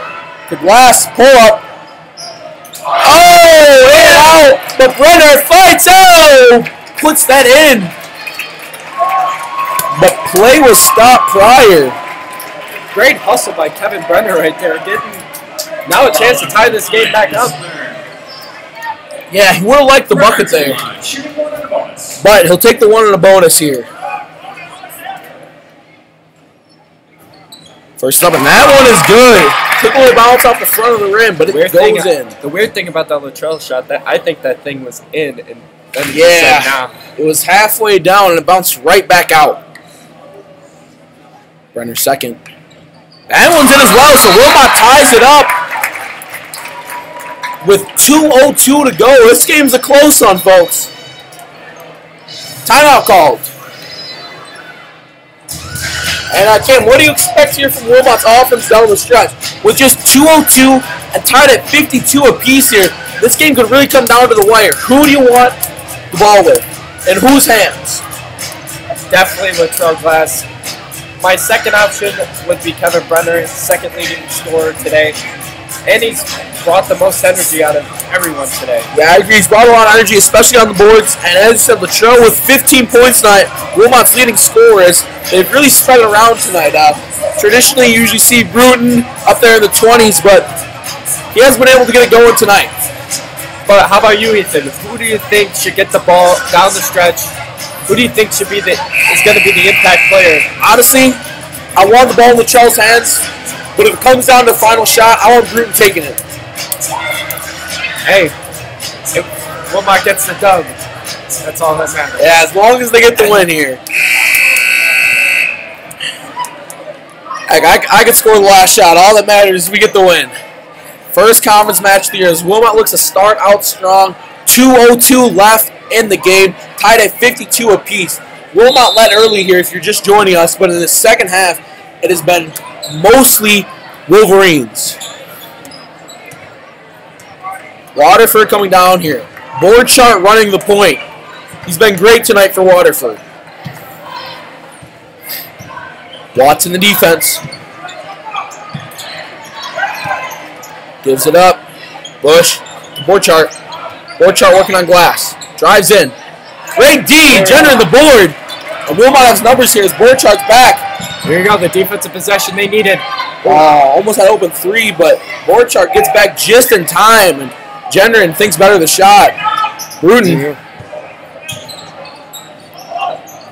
[SPEAKER 1] To Glass. Pull up. Oh! In and out. But Brenner fights. Oh! Puts that in. But play was stopped prior.
[SPEAKER 3] Great hustle by Kevin Brenner right there. Getting now a chance to tie this game back up.
[SPEAKER 1] Yeah, he would have liked the bucket there. But he'll take the 1 and a bonus here. First up, and that one is good. Took a little bounce off the front of the rim, but it goes in.
[SPEAKER 3] The weird thing about that Latrell shot, that I think that thing was in, and then he
[SPEAKER 1] Yeah,
[SPEAKER 3] said, nah.
[SPEAKER 1] it was halfway down and it bounced right back out. Brenner second. That one's in as well, so Wilmot ties it up. With 2:02 to go, this game's a close one, folks. Timeout called. And Kim, what do you expect here from Wilmot's offense down the stretch? With just 2:02 and tied at 52 apiece here, this game could really come down to the wire. Who do you want the ball with? In whose hands?
[SPEAKER 3] Definitely Latrell Glass. My second option would be Kevin Brenner, second leading scorer today. And he's brought the most energy out of everyone today.
[SPEAKER 1] Yeah, I agree. He's brought a lot of energy, especially on the boards. And as you said, Latrell with 15 points tonight, Wilmot's leading scorers. They've really spread it around tonight. Traditionally, you usually see Bruton up there in the 20s, but he hasn't been able to get it going tonight.
[SPEAKER 3] But how about you, Ethan? Who do you think should get the ball down the stretch? Who do you think is going to be the impact player?
[SPEAKER 1] Honestly, I want the ball in Latrell's hands, but if it comes down to the final shot, I want Bruton taking it.
[SPEAKER 3] Hey, if Wilmot gets the dub, that's all that matters.
[SPEAKER 1] Yeah, as long as they get the win here. I could score the last shot. All that matters is we get the win. First conference match of the year as Wilmot looks to start out strong. 2:02 left in the game, tied at 52 apiece. Wilmot led early here if you're just joining us, but in the second half, it has been mostly Wolverines. Waterford coming down here. Borchardt running the point. He's been great tonight for Waterford. Watson the defense. Gives it up. Bush to Borchardt. Borchardt working on Glass. Drives in. Great D. Gendron the board. And Wilmot has numbers here as Borchardt's back.
[SPEAKER 3] Here you go, the defensive possession they needed.
[SPEAKER 1] Almost had open 3, but Borchardt gets back just in time. And Gendron thinks better of the shot. Bruton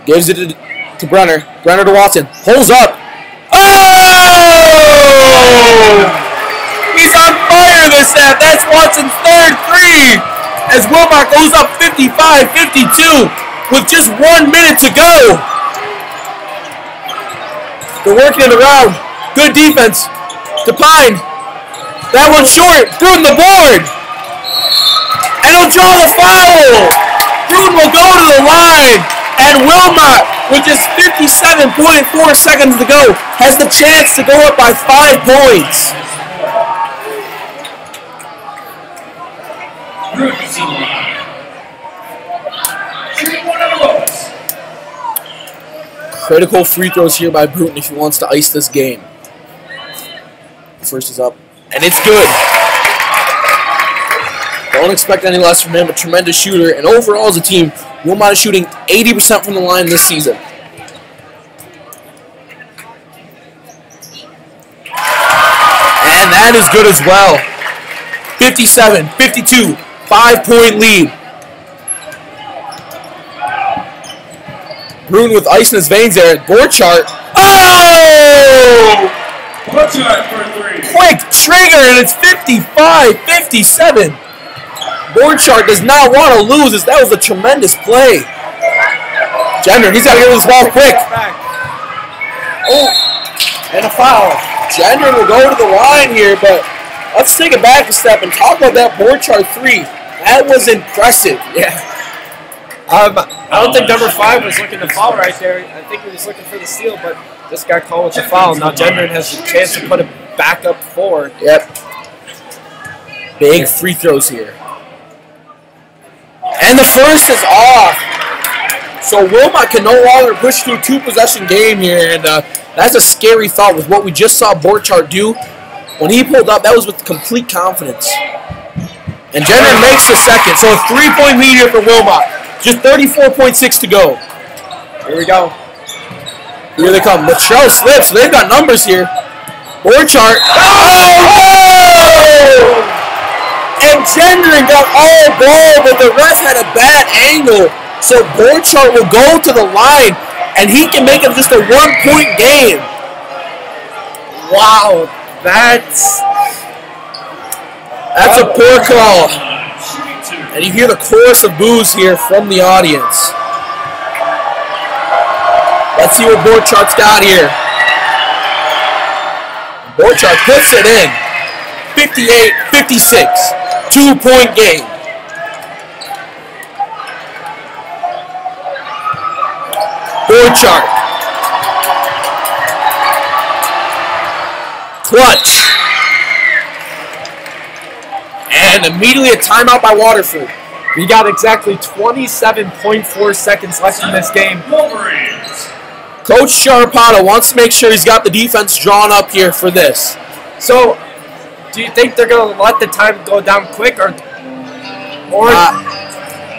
[SPEAKER 1] gives it to Brenner. Brenner to Watson. Pulls up. Oh! He's on fire this half. That's Watson's third 3. As Wilmot goes up 55-52. with just 1 minute to go. They're working it around. Good defense. DePine. That one's short. Bruton the board. And he'll draw the foul. Bruton will go to the line. And Wilmot, with just 57.4 seconds to go, has the chance to go up by 5 points.
[SPEAKER 2] Bruton's on the line. Shooting one of the lowest.
[SPEAKER 1] Critical free throws here by Bruton if he wants to ice this game. First is up, and it's good. Don't expect any less from him, a tremendous shooter. And overall as a team, Wilmot is shooting 80% from the line this season. And that is good as well. 57, 52, 5-point lead. Bruton with ice in his veins there. Borchardt. Oh!
[SPEAKER 2] Borchardt for 3.
[SPEAKER 1] Quick trigger, and it's 55-57. Borchardt does not want to lose as that was a tremendous play. Gendron, he's got to get this ball quick. Oh, and a foul. Gendron will go to the line here, but let's take it back a step and talk about that Borchardt 3. That was impressive.
[SPEAKER 3] Yeah. I don't think number 5 was looking to foul right there. I think he was looking for the steal, but this got called with the foul. Now Gendron has a chance to put it back up forward.
[SPEAKER 1] Yep. Big free throws here. And the first is off. So Wilmot can no longer push through 2-possession game here, and that's a scary thought with what we just saw Borchardt do. When he pulled up, that was with complete confidence. And Gendron makes the second, so a 3-point lead here for Wilmot. Just 34.6 to go.
[SPEAKER 3] Here we go.
[SPEAKER 1] Here they come. Latrell slips. They've got numbers here. Borchardt. Oh! And Gendron got all ball, but the ref had a bad angle. So Borchardt will go to the line, and he can make it just a 1-point game.
[SPEAKER 3] Wow. That's
[SPEAKER 1] a poor call.
[SPEAKER 2] Shooting 2.
[SPEAKER 1] And you hear the chorus of boos here from the audience. Let's see what Borchardt's got here. Borchardt puts it in. 58-56. 2-point game. Borchardt. Clutch. And immediately a timeout by Waterford.
[SPEAKER 3] we got exactly 27.4 seconds left in this game.
[SPEAKER 2] Wolverines.
[SPEAKER 1] Coach Sharapata wants to make sure he's got the defense drawn up here for this.
[SPEAKER 3] So, do you think they're going to let the time go down quick or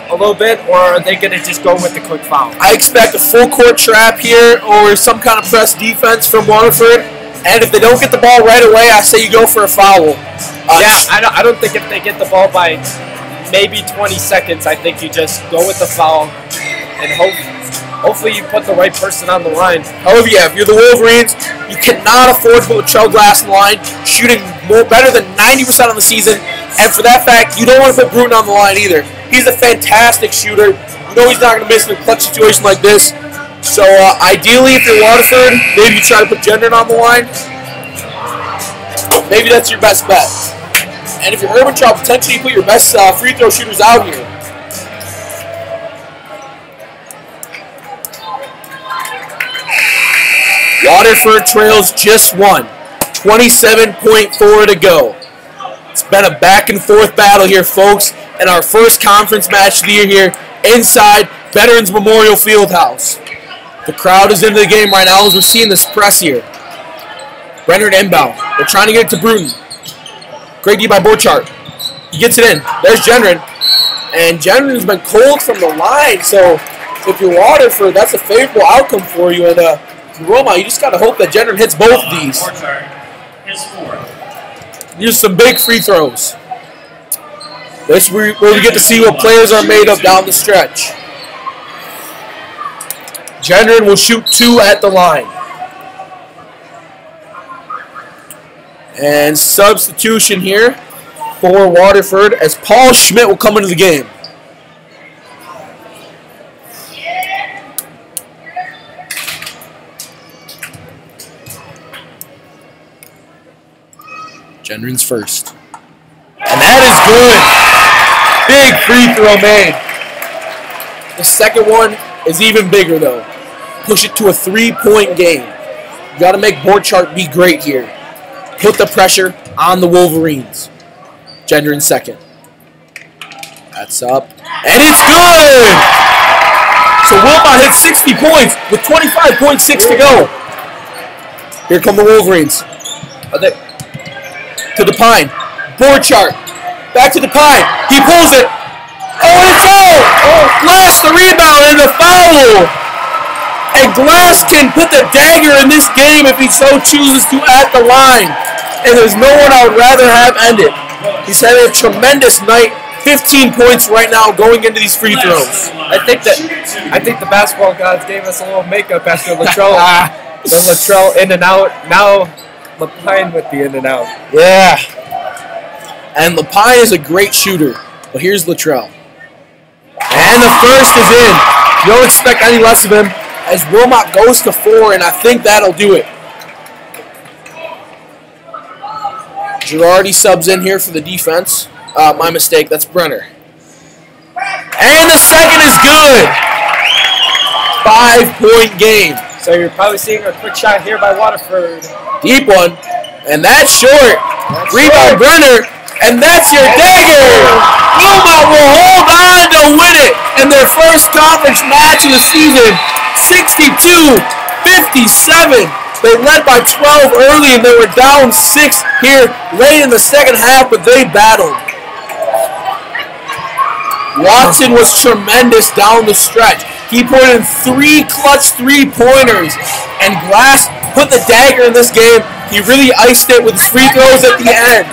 [SPEAKER 3] a little bit, or are they going to just go with the quick foul?
[SPEAKER 1] I expect a full court trap here or some kind of press defense from Waterford. And if they don't get the ball right away, I say you go for a foul.
[SPEAKER 3] I don't think if they get the ball by maybe 20 seconds, I think you just go with the foul and hopefully you put the right person on the line.
[SPEAKER 1] However, yeah, if you're the Wolverines, you cannot afford to put Latrell Glass in the line, shooting better than 90% on the season. And for that fact, you don't want to put Bruton on the line either. He's a fantastic shooter. You know he's not going to miss in a clutch situation like this. So ideally, if you're Waterford, maybe you try to put Gendron on the line. Maybe that's your best bet. And if you're Urbantraub, potentially put your best free throw shooters out here. Waterford trails just one. 27.4 to go. It's been a back and forth battle here, folks, in our first conference match of the year here inside Veterans Memorial Fieldhouse. The crowd is into the game right now as we're seeing this press here. Rendered inbound. They're trying to get it to Bruton. Great D by Borchardt. He gets it in. There's Gendron. And Gendron has been cold from the line, so if you're Waterford, that's a favorable outcome for you. And Roma, you just got to hope that Gendron hits both of these.
[SPEAKER 2] His fourth.
[SPEAKER 1] Here's some big free throws. This is where we get to see what players are made of down the stretch. Gendron will shoot 2 at the line. And substitution here for Waterford as Paul Schmidt will come into the game. Gendron's first. And that is good. Big free throw made. The second one is even bigger, though. Push it to a 3-point game. You got to make Borchardt be great here. Put the pressure on the Wolverines. Gendron's second. That's up. And it's good! So Wilmot hits 60 points with 25.6 to go. Here come the Wolverines. To DePine. Borchardt. Back to DePine. He pulls it. Oh, and it's out! Glass the rebound and the foul! And Glass can put the dagger in this game if he so chooses to at the line. And there's no one I would rather have end it. He's having a tremendous night. 15 points right now going into these free throws.
[SPEAKER 3] I think the basketball gods gave us a little makeup after Latrell. The Latrell in and out. Now LaPine with the in and out.
[SPEAKER 1] Yeah. And LaPine is a great shooter. But here's Latrell. And the first is in. You don't expect any less of him as Wilmot goes to 4, and I think that'll do it. Girardi subs in here for the defense. My mistake, that's Brenner. And the second is good. 5-point game.
[SPEAKER 3] So you're probably seeing a quick shot here by Waterford.
[SPEAKER 1] Deep one. And that's short. Rebound Brenner. And that's your dagger. Wilmot will hold on to win it in their first conference match of the season. 62-57. They led by 12 early and they were down 6 here late in the second half, but they battled. Watson was tremendous down the stretch. He put in 3 clutch 3-pointers, and Glass put the dagger in this game. He really iced it with his free throws at the end.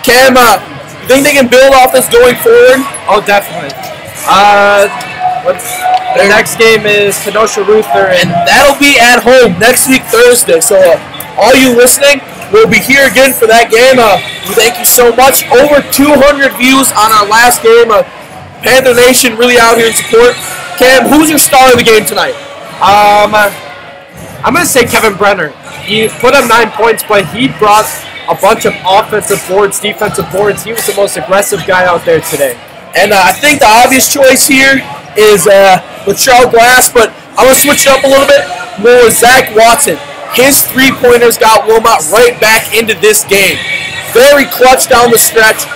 [SPEAKER 1] Cam, you think they can build off this going forward?
[SPEAKER 3] Oh, definitely. The next game is Kenosha Luther,
[SPEAKER 1] and that'll be at home next week, Thursday. So all you listening, we'll be here again for that game. We thank you so much. Over 200 views on our last game. Panther Nation really out here in support. Cam, who's your star of the game tonight?
[SPEAKER 3] I'm going to say Kevin Brenner. He put up 9 points, but he brought a bunch of offensive boards, defensive boards. He was the most aggressive guy out there today.
[SPEAKER 1] And I think the obvious choice here is Latrell Glass, but I'm going to switch it up a little bit more with Zach Watson. His 3-pointers got Wilmot right back into this game. Very clutch down the stretch.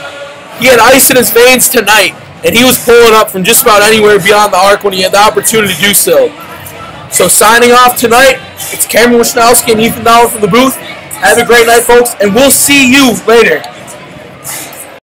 [SPEAKER 1] He had ice in his veins tonight, and he was pulling up from just about anywhere beyond the arc when he had the opportunity to do so. So signing off tonight, it's Cameron Wisnowski and Ethan Dowell from the booth. Have a great night, folks, and we'll see you later.